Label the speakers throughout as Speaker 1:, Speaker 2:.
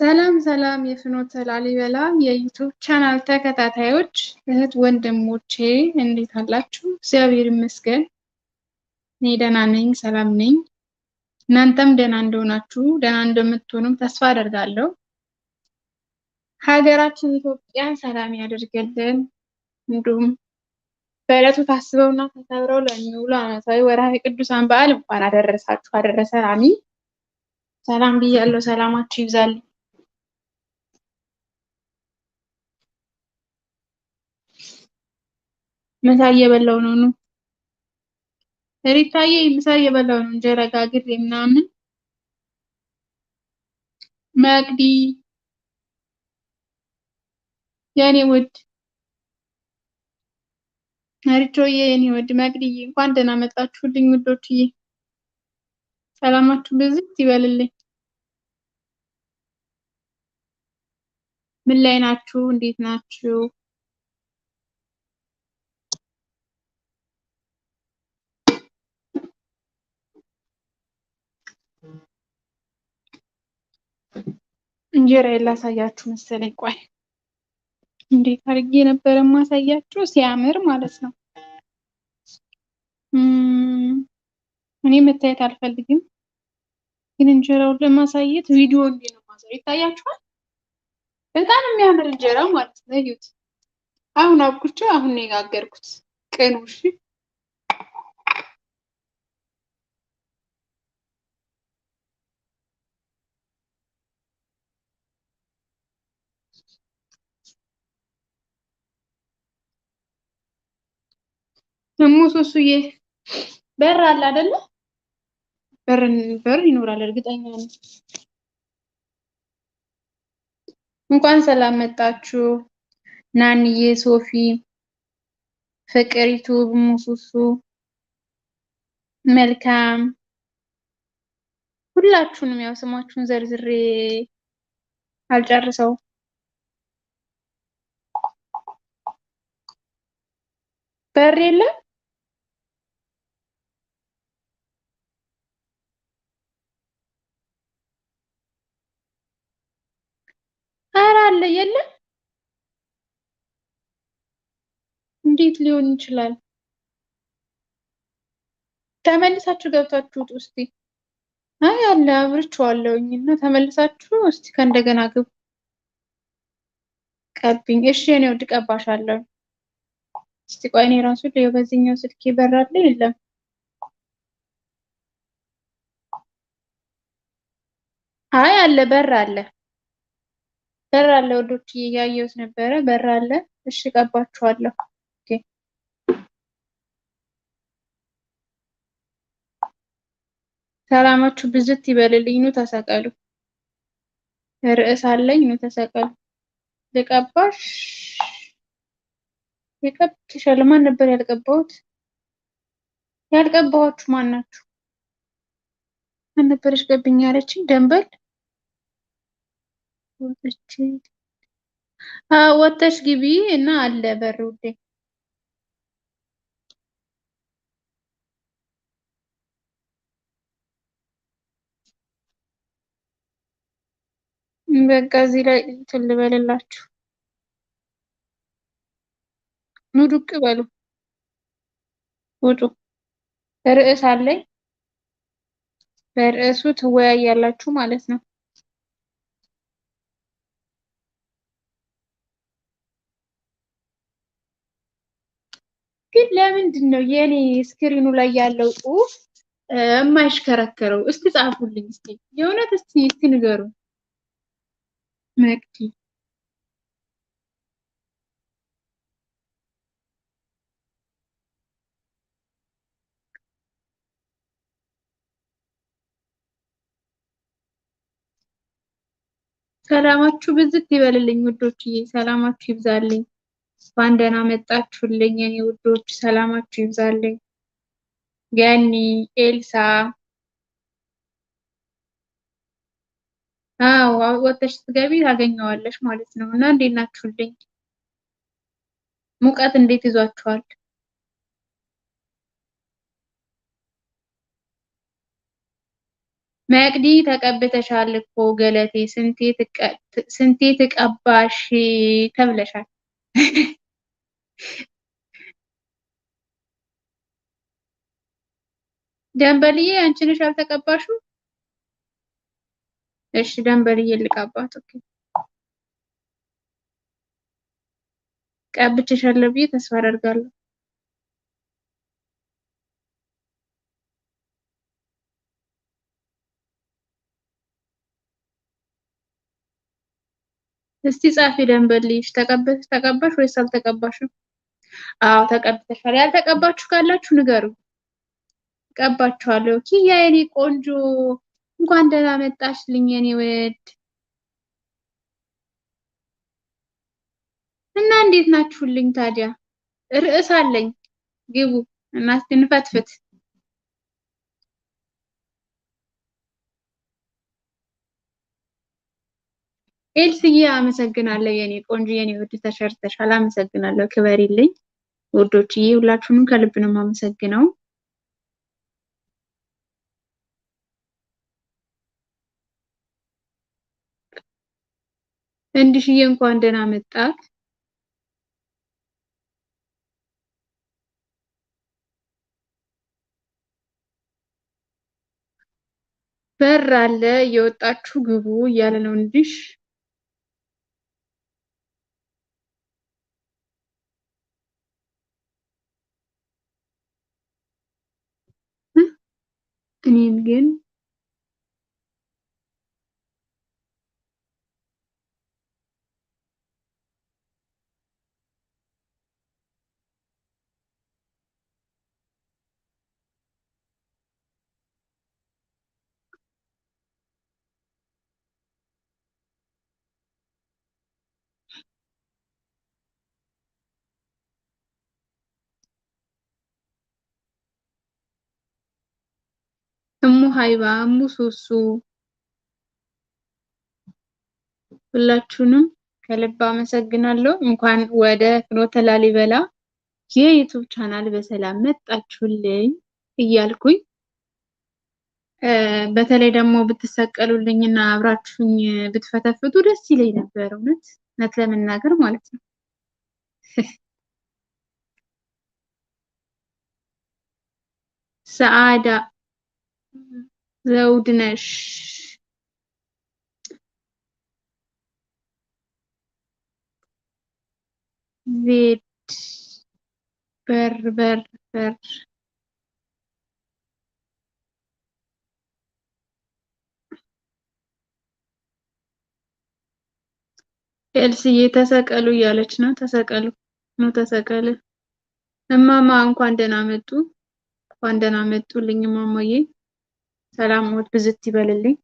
Speaker 1: ሰላም ሰላም የፍኖተ ላሊበላ የዩቲዩብ ቻናል ተከታታዮች እህት ወንድሞቼ እንዴት አላችሁ? እግዚአብሔር ይመስገን እኔ ደህና ነኝ፣ ሰላም ነኝ። እናንተም ደህና እንደሆናችሁ ደህና እንደምትሆኑም ተስፋ አደርጋለሁ። ሀገራችን ኢትዮጵያን ሰላም ያደርግልን። እንዲሁም በዕለቱ ታስበውና ተከብረው ለሚውሉ ዓመታዊ ወርሃዊ ቅዱሳን በዓል እንኳን አደረሳችሁ አደረሰን። አሚን። ሰላም ብያለሁ። ሰላማችሁ ይብዛልኝ። ምሳ እየበላሁ ነው። ሪታዬ ምሳ እየበላሁ ነው። እንጀራ ጋግሬ ምናምን። መቅዲ የኔ ውድ ሪቾዬ የኔ ውድ መቅዲዬ እንኳን ደህና መጣችሁልኝ ውዶችዬ። ሰላማችሁ ብዝት ይበልልኝ። ምን ላይ ናችሁ? እንዴት ናችሁ? እንጀራ ላሳያችሁ መሰለኝ። ቆይ እንዴት አድርጌ ነበር ማሳያችሁ? ሲያምር ማለት ነው። እኔ መታየት አልፈልግም፣ ግን እንጀራውን ለማሳየት ቪዲዮ እንዲህ ነው ማሳየት። ይታያችኋል? በጣም የሚያምር እንጀራ ማለት ነው። እዩት። አሁን አብኩቼው አሁን ነው የጋገርኩት። ቅኑ እሺ። ሱሱዬ በር አለ አይደለ? በር ይኖራል እርግጠኛ ነኝ። እንኳን ሰላም መጣችሁ ናንዬ፣ ሶፊ፣ ፍቅሪቱ፣ ሙሱሱ፣ መልካም ሁላችሁንም ያው ስማችሁን ዘርዝሬ አልጨርሰው። በር የለም? ኧረ አለ። የለም? እንዴት ሊሆን ይችላል? ተመልሳችሁ ገብታችሁት እስቲ። አይ አለ፣ አብርቼዋለሁኝ እና ተመልሳችሁ እስቲ ከእንደገና ግቡ። ቀብኝ። እሺ እኔ ወድ ቀባሻለሁ። እስቲ ቆይ እኔ ራሱ ለየው በዚህኛው ስልክ ይበራል። የለም? አይ አለ፣ በር አለ፣ በር አለ ወዶች፣ እያየሁት ነበረ። በር አለ። እሺ ቀባችኋለሁ። ኦኬ ሰላማችሁ ብዝት ይበልልኝ። ኑ ተሰቀሉ። ርዕስ አለኝ። ኑ ተሰቀሉ። ልቀባሽ የቀብትሻል። ማን ነበር ያልቀባሁት? ያልቀባኋችሁ ማን ናችሁ? ማን ነበረች ቀብኝ ያለችኝ? ደንበል ወጥቼ ወጥተሽ ግቢ እና አለ በር ውዴ። በቃ እዚህ ላይ ትልበልላችሁ። ኑ ዱቅ በሉ። ውጡ። ርዕስ አለኝ። በርዕሱ ትወያያላችሁ ማለት ነው። ግን ለምንድን ነው የኔ ስክሪኑ ላይ ያለው ጽሑፍ የማይሽከረከረው? እስቲ ጻፉልኝ እስቲ፣ የእውነት እስቲ ንገሩ። መቅዲ ሰላማችሁ ብዝት ይበልልኝ ውዶችዬ፣ ሰላማችሁ ይብዛልኝ። እንኳን ደህና መጣችሁልኝ የኔ ውዶች፣ ሰላማችሁ ይብዛልኝ። ገኒ፣ ኤልሳ፣ አዎ ወጥተሽ ስትገቢ ታገኘዋለሽ ማለት ነው። እና እንዴት ናችሁልኝ? ሙቀት እንዴት ይዟችኋል? መቅዲ ተቀብተሻል እኮ ገለቴ ስንቴ ትቀባሽ ተብለሻል። ደንበልዬ አንቺ ነሽ ያልተቀባሽው? እሺ ደንበልዬ ልቀባት። ኦኬ ቀብቼሻለሁ ብዬ ተስፋ አደርጋለሁ። እስቲ ጻፊ ደንበልሽ ተቀባሽ ወይስ አልተቀባሽም? አዎ ተቀብተሻል። ያልተቀባችሁ ካላችሁ ንገሩ፣ ቀባችኋለሁ። ኪያ የኔ ቆንጆ እንኳን ደህና መጣሽልኝ የኔ ውድ። እና እንዴት ናችሁልኝ ታዲያ? ርዕስ አለኝ፣ ግቡ እና እስቲ እንፈትፍት። ኤልስዬ አመሰግናለሁ የኔ ቆንጆ የኔ ውድ ተሸርተሻል። አመሰግናለሁ፣ ክበሪልኝ ውዶችዬ፣ ሁላችሁንም ከልብ ነው የማመሰግነው። እንድሽዬ እንኳን ደህና መጣክ። በር አለ እየወጣችሁ ግቡ እያለ ነው እንድሽ። እኔን ግን እሙ ሀይባ እሙ ሱሱ ሁላችሁንም ከልብ አመሰግናለሁ። እንኳን ወደ ፍኖተ ላሊበላ የዩቱብ ቻናል በሰላም መጣችሁልኝ እያልኩኝ በተለይ ደግሞ ብትሰቀሉልኝና አብራችሁኝ ብትፈተፍቱ ደስ ይለኝ ነበር። እውነት ለመናገር ማለት ነው። ሰዓዳ ዘውድነሽ ዜድ በር በር በር ኤልስዬ ተሰቀሉ እያለች ነው። ተሰቀሉ ነው ተሰቀል። እማማ እንኳን ደህና መጡ፣ እንኳን ደህና መጡልኝ እማማዬ። ሰላም ሞት ብዝት ይበልልኝ።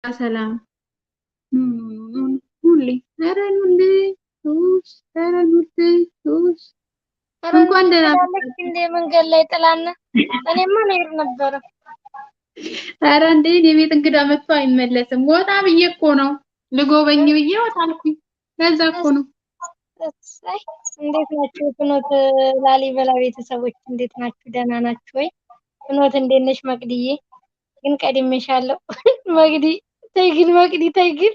Speaker 1: ሰላም ሁሌ ኧረ ኑልኝ ሱስ ኧረ ኑልኝ ሱስ እንኳን ደህና
Speaker 2: እንደ መንገድ ላይ ጥላና እኔማ ልሄድ ነበረ።
Speaker 1: ኧረ እንዴ እኔ ቤት እንግዳ መጥቶ አይመለስም። ወጣ ብዬ እኮ ነው ልጎበኝ ብዬ ወጣ አልኩኝ። ለዛ እኮ ነው።
Speaker 2: እሰይ እንዴት ናችሁ? ፍኖት ላሊበላ ቤተሰቦች እንዴት ናችሁ? ደህና ናችሁ ወይ? ፍኖት እንዴት ነሽ? መቅድዬ ግን ቀድሜሻለሁ። መቅዲ ተይ ግን መቅዲ ተይ ግን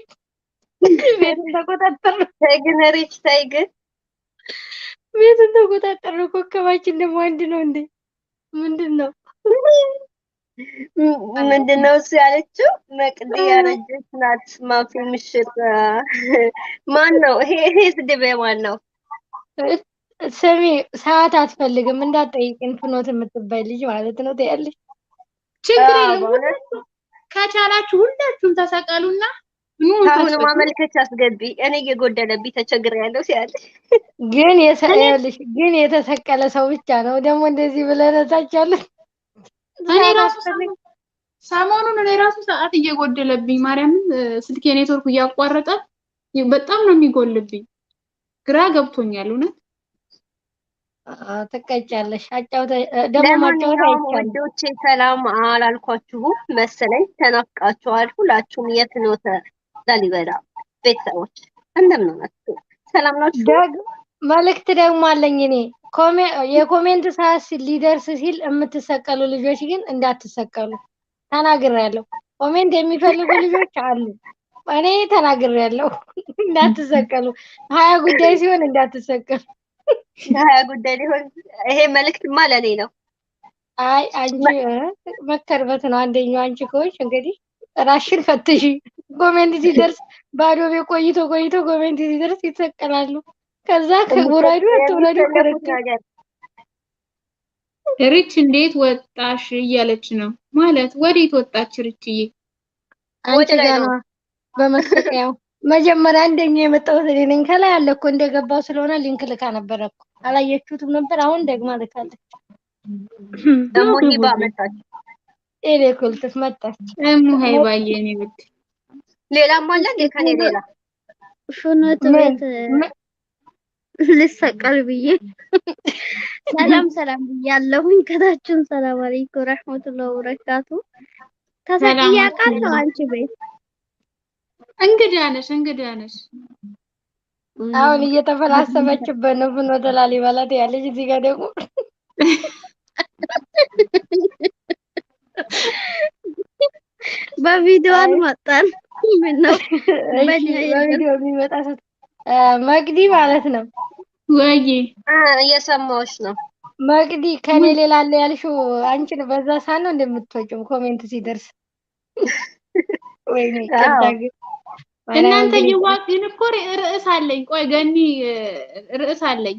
Speaker 2: ቤቱን ተቆጣጠር
Speaker 3: ተይ ግን ሪች ተይ ግን
Speaker 2: ቤቱን ተቆጣጠር። ኮከባችን ደግሞ አንድ ነው እንዴ? ምንድን ነው
Speaker 3: ምንድነው እሱ ያለችው? መቅዲ ያረጀች ናት። ማፊ ምሽት ማን ነው ይሄ ስድብ ማን ነው?
Speaker 2: ስሚ ሰዓት አትፈልግም እንዳትጠይቅን ፍኖት የምትባይ ልጅ ማለት ነው ትያለሽ።
Speaker 1: ችግር የለም ከቻላችሁ ሁላችሁም ተሰቀሉና
Speaker 3: አሁን ማመልከቻ አስገቢ። እኔ እየጎደለብኝ ተቸግሬያለሁ ሲያለሽ
Speaker 2: ግን የተሰቀለ ሰው ብቻ ነው ደግሞ እንደዚህ ብለነታቻለ።
Speaker 1: እኔ ራሱ ሰሞኑን እኔ ራሱ ሰዓት እየጎደለብኝ ማርያምን ስልኬ ኔትወርክ እያቋረጠ በጣም ነው የሚጎልብኝ። ግራ ገብቶኛል እውነት።
Speaker 2: ትቀጫለሽ። ደግሞ ማጫወት አይቻልም።
Speaker 3: ወዶቼ ሰላም አላልኳችሁም መሰለኝ፣ ተናፍቃችኋል ሁላችሁም። የፍኖተ ላሊበላ ቤተሰቦች እንደምን ናችሁ? ሰላም ናችሁ?
Speaker 2: መልእክት ደግሞ አለኝ እኔ የኮሜንት ሰዓት ሊደርስ ሲል የምትሰቀሉ ልጆች ግን እንዳትሰቀሉ ተናግሬያለሁ። ኮሜንት የሚፈልጉ ልጆች አሉ፣ እኔ ተናግሬያለሁ። እንዳትሰቀሉ 20 ጉዳይ ሲሆን እንዳትሰቀሉ።
Speaker 3: 20 ጉዳይ ሊሆን ይሄ መልእክትማ ለኔ ነው።
Speaker 2: አይ አንቺ መከርበት ነው። አንደኛው አንቺ ከሆንሽ እንግዲህ ራሽን ፈትሺ። ኮሜንት ሲደርስ ባዶ ቤት ቆይቶ ኮሜንት ሲደርስ ይሰቀላሉ። ከዛ ከወራዱ አትወራዱ ከረከ
Speaker 1: ሪች እንዴት ወጣሽ እያለች ነው ማለት። ወዴት ወጣች ሪችዬ?
Speaker 2: አንቺ ጋር ነው በመሰቀያው። መጀመሪያ እንደኛ የመጣሁት እኔ ነኝ። ከላይ አለ እኮ እንደገባው ስለሆነ ሊንክ ልካ ነበር እኮ አላየችሁትም ነበር። አሁን ደግማ ልካለች።
Speaker 3: ደግሞ ሂባ መጣች።
Speaker 2: ኤሌ ኩልትፍ መጣች።
Speaker 1: ሃይ ባዬ እኔ ብት
Speaker 3: ሌላም አለ ከኔ ሌላ
Speaker 4: ፍኖት ቤት ልሰቀል ብዬ ሰላም ብያለሁኝ። ከታችሁም ሰላም አለይኩም ወራህመቱላሂ ወበረካቱ። ተሰቅያ ቃለው አንቺ ቤት
Speaker 1: እንግዳ ነሽ።
Speaker 2: አሁን እየተፈላሰበችበት ነው ፍኖተ ላሊበላ ያለች። እዚህ ጋር ደግሞ
Speaker 4: በቪዲዮ አልመጣን። ምን ነው
Speaker 2: በቪዲዮ የሚመጣ መቅዲ ማለት ነው
Speaker 1: ወይ?
Speaker 3: እየሰማሁሽ ነው
Speaker 2: መቅዲ። ከኔ ሌላ አለ ያልሽው አንቺን በዛ ሳን ነው እንደምትወጪው ኮሜንት ሲደርስ ወይኔ ከዳግ
Speaker 1: እናንተ ይዋቅን እኮ ርዕስ አለኝ። ቆይ ገኒ ርዕስ አለኝ።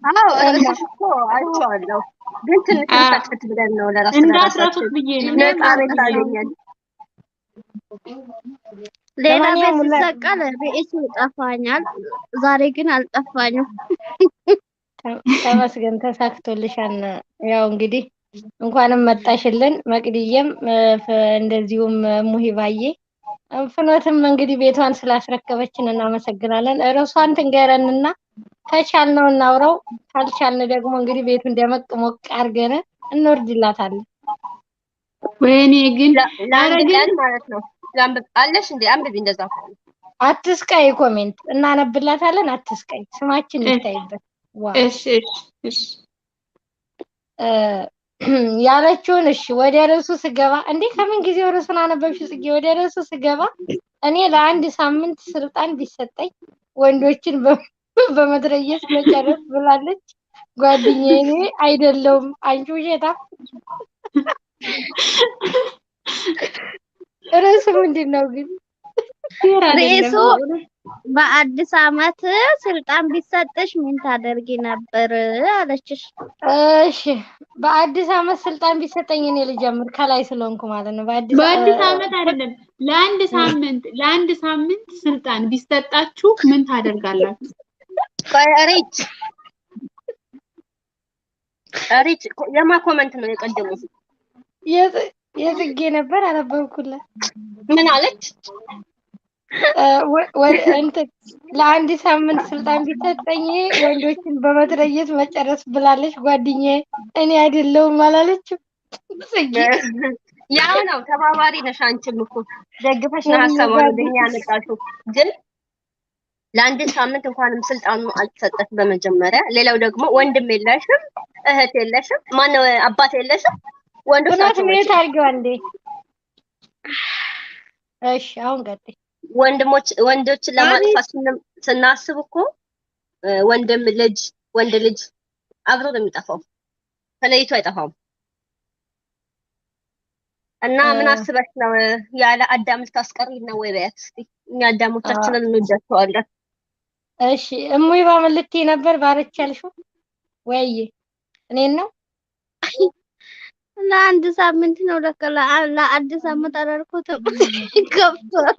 Speaker 3: አዎ ርዕስሽ እኮ አይቼዋለሁ፣ ግን ትንሽ ፈጥፍት ብለን ነው ለራስ
Speaker 1: እንዳትረሱት ብዬ ነው።
Speaker 3: ነቃቤት አገኘን።
Speaker 4: ሌላ ቤት ሲሰቀል ቤት ይጠፋኛል። ዛሬ ግን አልጠፋኝም።
Speaker 2: ተመስገን ተሳክቶልሻል። ያው እንግዲህ እንኳንም መጣሽልን መቅዲዬም እንደዚሁም ሙሂባዬ። ፍኖትም እንግዲህ ቤቷን ስላስረከበችን እናመሰግናለን። ርዕሷን ትንገረንና ከቻልነው እናውራው፣ ካልቻልን ደግሞ እንግዲህ ቤቱን ደመቅ ሞቅ አድርገን እንወርድላታለን።
Speaker 3: ወይኔ ግን ለአረጋን ማለት ነው አለሽ እንዴ? አንብቢ። እንደዛ
Speaker 2: አትስቃይ፣ ኮሜንት እናነብላታለን። አትስቃይ፣ ስማችን ይታይበት።
Speaker 1: እሺ
Speaker 2: ያለችውን እሺ። ወደ ርዕሱ ስገባ እንዴ ከምን ጊዜው ርዕሱን አነበብሽው ጽጌ? ወደ ርዕሱ ስገባ እኔ ለአንድ ሳምንት ስልጣን ቢሰጠኝ ወንዶችን በመድረየስ መጨረስ ብላለች ጓደኛዬ። እኔ አይደለሁም አንቺ ውሸታ። ርዕሱ ምንድን ነው ግን?
Speaker 4: ርዕሱ በአዲስ ዓመት ስልጣን ቢሰጥሽ ምን ታደርጊ ነበር አለችሽ።
Speaker 2: እሺ በአዲስ ዓመት ስልጣን ቢሰጠኝ እኔ ልጀምር ከላይ ስለሆንኩ ማለት ነው።
Speaker 1: በአዲስ ዓመት አይደለም፣ ለአንድ ሳምንት ስልጣን ቢሰጣችሁ ምን ታደርጋላችሁ?
Speaker 3: ሪች የማ ኮሜንት ነው የቀደመው?
Speaker 2: የጽጌ ነበር አነበብኩላት።
Speaker 3: ምን አለች?
Speaker 2: ለአንድ ሳምንት ስልጣን ቢሰጠኝ ወንዶችን በመትረየስ መጨረስ ብላለች ጓደኛዬ። እኔ አይደለሁም አላለችም። ጽጌ
Speaker 3: ያው ነው ተባባሪ ነሽ አንቺም እኮ ደግፈሽ ነው ሀሳቧን ወደኛ ያመጣሽው ግን ለአንድ ሳምንት እንኳንም ስልጣኑ አልተሰጠሽ በመጀመሪያ ሌላው ደግሞ ወንድም የለሽም እህት የለሽም ማነው አባት የለሽም ወንዶች ናቸው
Speaker 2: ምን ታርጊው አንዴ እሺ አሁን ቀጥይ
Speaker 3: ወንዶችን ለማጥፋት ስናስብ እኮ ወንድ ልጅ አብሮ ነው የሚጠፋው ተለይቶ አይጠፋም እና ምን አስበሽ ነው ያለ አዳም ልታስቀሪ ነው ወይ በያት እስቲ እኛ አዳሞቻችንን እንወዳቸዋለን
Speaker 2: እሺ እሙይ ባመልክቴ ነበር ባረች ያልሽው ወይ እኔን ነው
Speaker 4: ለአንድ ሳምንት ነው ለአንድ ሳምንት አደረኩት ገብቷል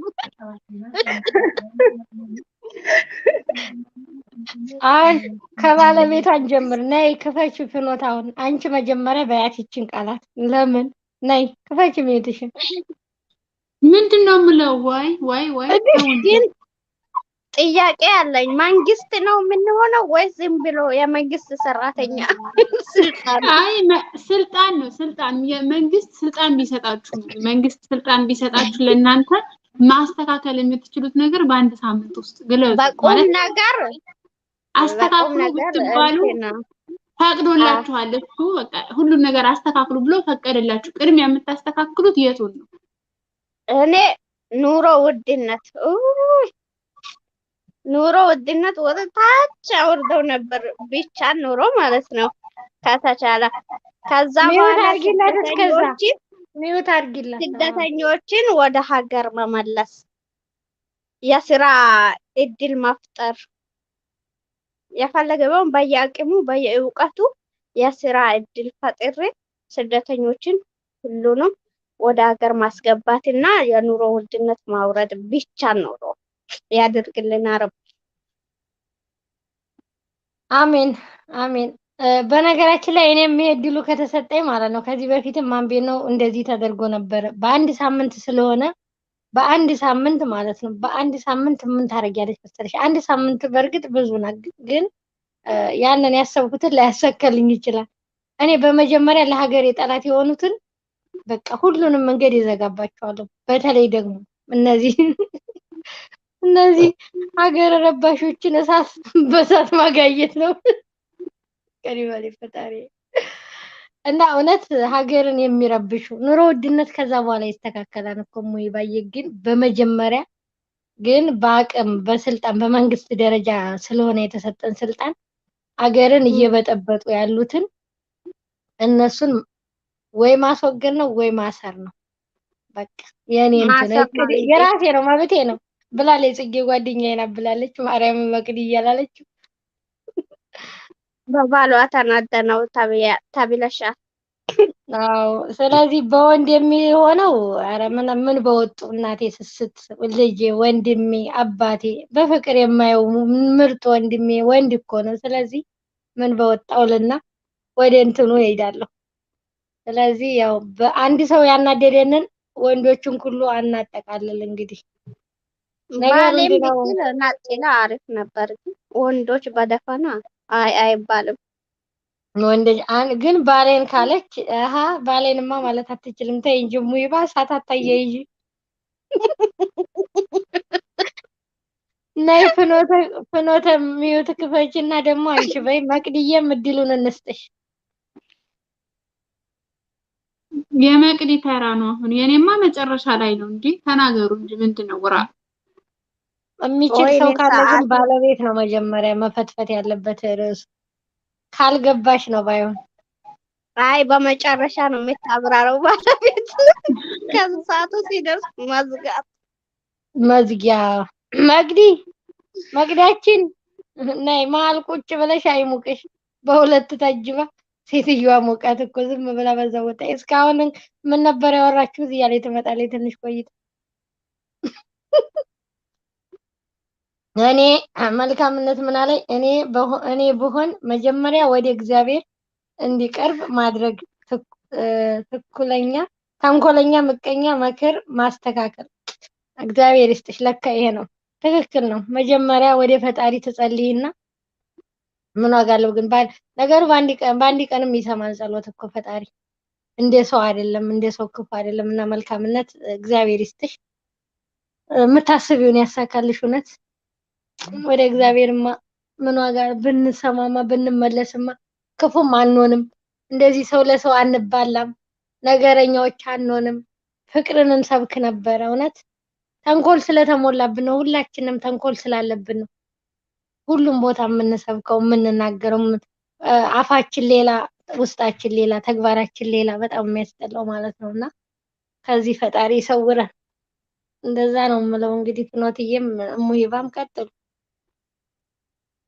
Speaker 2: አሁን ከባለቤቷን ጀምር ነይ ክፈች ፍኖታውን አንቺ መጀመሪያ በያት ይችን ቃላት ለምን ነይ ክፈች ቤትሽን
Speaker 1: ምንድነው የምለው ወይ
Speaker 4: ግን ጥያቄ አለኝ መንግስት ነው የምንሆነው ወይስ ዝም ብሎ የመንግስት ሰራተኛ
Speaker 1: ስልጣን ነው የመንግስት ስልጣን ቢሰጣችሁ ለእናንተ ማስተካከል የምትችሉት ነገር በአንድ ሳምንት ውስጥ ግለጹ
Speaker 4: በቁም ነገር
Speaker 1: አስተካክሉ ብትባሉ ፈቅዶላችኋል እሱ በቃ ሁሉን ነገር አስተካክሉ ብሎ ፈቀደላችሁ ቅድሚያ የምታስተካክሉት የቱን ነው
Speaker 4: እኔ ኑሮ ውድነት ወደ ታች አውርደው ነበር ብቻ ኑሮ ማለት ነው ከተቻለ ከዛ በኋላ ስደተኞችን ወደ ሀገር መመለስ የስራ እድል መፍጠር የፈለገውን በየአቅሙ በየእውቀቱ የስራ እድል ፈጥሬ ስደተኞችን ሁሉንም ወደ ሀገር ማስገባትና የኑሮ ውድነት ማውረድ ብቻ ኑሮ ያድርግልን ረብ
Speaker 2: አሜን በነገራችን ላይ እኔም እድሉ ከተሰጠኝ ማለት ነው ከዚህ በፊትም ማንቤ ነው እንደዚህ ተደርጎ ነበር በአንድ ሳምንት ስለሆነ በአንድ ሳምንት ማለት ነው በአንድ ሳምንት ምን ታረጊያለሽ መሰለሽ አንድ ሳምንት በርግጥ ብዙ ነው ግን ያንን ያሰብኩትን ላያሰከልኝ ይችላል እኔ በመጀመሪያ ለሀገር የጠላት የሆኑትን በቃ ሁሉንም መንገድ ይዘጋባቸዋለሁ በተለይ ደግሞ እነዚህ ሀገር ረባሾችን በሳት ማጋየት ነው ከሪባሌ ፈጣሪ እና እውነት ሀገርን የሚረብሹ ኑሮ ውድነት ከዛ በኋላ ይስተካከላል እኮ ሙይ ባየ ግን በመጀመሪያ ግን በአቅም በስልጣን በመንግስት ደረጃ ስለሆነ የተሰጠን ስልጣን ሀገርን እየበጠበጡ ያሉትን እነሱን ወይ ማስወገድ ነው ወይ ማሰር ነው በቃ የኔ እንትን የራሴ ነው ማለቴ ነው ብላለች ጽጌ ጓደኛዬ ናት ብላለች ማርያም መቅዲ እያላለች
Speaker 4: በባሏ ተናደነው ተብለሻል
Speaker 2: አዎ ስለዚህ በወንድ የሚሆነው ኧረ ምን በወጡ እናቴ ስስት ልጄ ወንድሜ አባቴ በፍቅር የማየው ምርጥ ወንድሜ ወንድ እኮ ነው ስለዚህ ምን በወጣውልና ወደ እንትኑ እሄዳለሁ ስለዚህ ያው በአንድ ሰው ያናደደንን ወንዶችን ሁሉ አናጠቃልል እንግዲህ
Speaker 4: ባሌም ቢል ናጤላ አሪፍ ነበር ወንዶች በደፈና አይባልም
Speaker 2: ወንዶች ግን ባሌን ካለች ባሌንማ ማለት አትችልም ተይ እንጂ ሙይባ ሳታታየይ ናይ ፍኖተ ሚዩት ክፈችና ደግሞ አንቺ በይ መቅድዬም እድሉን እንስጥሽ
Speaker 1: የመቅዲ ተራ ነው አሁን የኔማ መጨረሻ ላይ ነው እንጂ ተናገሩ እንጂ ምንድነው ወራ
Speaker 2: የሚችል ሰው ካለ ግን ባለቤት ነው መጀመሪያ መፈትፈት ያለበት ርዕሱ ካልገባሽ ነው ባይሆን
Speaker 4: አይ በመጨረሻ ነው የምታብራረው ባለቤት ከሰዓቱ ሲደርስ
Speaker 2: መዝጊያ መቅዳችን ነይ መሀል ቁጭ ብለሽ አይሙቅሽ በሁለት ታጅባ ሴትዮዋ ሞቃት እኮ ዝም ብላ በዛ ወጣ እስካሁን ምን ነበር ያወራችሁት እያለ ትመጣለች ትንሽ ቆይታ እኔ መልካምነት ምን አለኝ እኔ ብሆን መጀመሪያ ወደ እግዚአብሔር እንዲቀርብ ማድረግ ተንኮለኛ ምቀኛ መከር ማስተካከል እግዚአብሔር ይስጥሽ ለካ ይሄ ነው ትክክል ነው መጀመሪያ ወደ ፈጣሪ ተጸልይና ምን ዋጋለው ግን ነገሩ ባንዲ ቀንም ይሰማል ጸሎት እኮ ፈጣሪ እንደ ሰው አይደለም፣ እንደ ሰው ክፉ አይደለም። እና መልካምነት እግዚአብሔር ይስጥሽ፣ የምታስቢውን ያሳካልሽ። እውነት ወደ እግዚአብሔርማ ምን ዋጋ ብንሰማማ ብንመለስማ ክፉም አንሆንም። እንደዚህ ሰው ለሰው አንባላም፣ ነገረኛዎች አንሆንም። ፍቅርን እንሰብክ ነበረ። እውነት ተንኮል ስለተሞላብን ነው፣ ሁላችንም ተንኮል ስላለብን ነው ሁሉም ቦታ የምንሰብከው የምንናገረው። አፋችን ሌላ ውስጣችን ሌላ ተግባራችን ሌላ፣ በጣም የሚያስጠላው ማለት ነው። እና ከዚህ ፈጣሪ ይሰውረን። እንደዛ ነው የምለው። እንግዲህ ፍኖትዬም እሙይባም ቀጥሉ።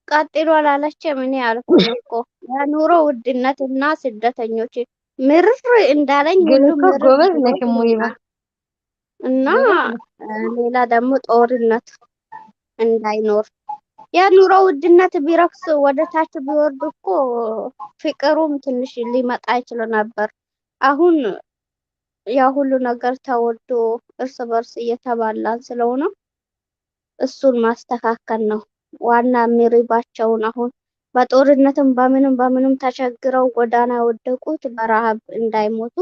Speaker 4: ቀጥሎ አላለችም። እኔ አልኩኝ እኮ የኑሮ ውድነት እና ስደተኞች ምርር እንዳለኝ
Speaker 2: ግን
Speaker 4: ሁሉ
Speaker 2: እኮ
Speaker 4: ምርር
Speaker 2: ጎበዝ
Speaker 4: ብሎ
Speaker 2: ነሽ እሙይባ፣
Speaker 4: እና
Speaker 2: ጎበዝ ነሽ።
Speaker 4: ሌላ ደግሞ ጦርነት እንዳይኖር የኑሮ ውድነት ቢረክስ ወደ ታች ቢወርድ እኮ ፍቅሩም ትንሽ ሊመጣ ይችል ነበር። አሁን ያ ሁሉ ነገር ተወዶ እርስ በርስ እየተባላን ስለሆነ እሱን ማስተካከል ነው ዋና የሚሪባቸውን። አሁን በጦርነትም በምንም ተቸግረው ጎዳና የወደቁት በረሃብ እንዳይሞቱ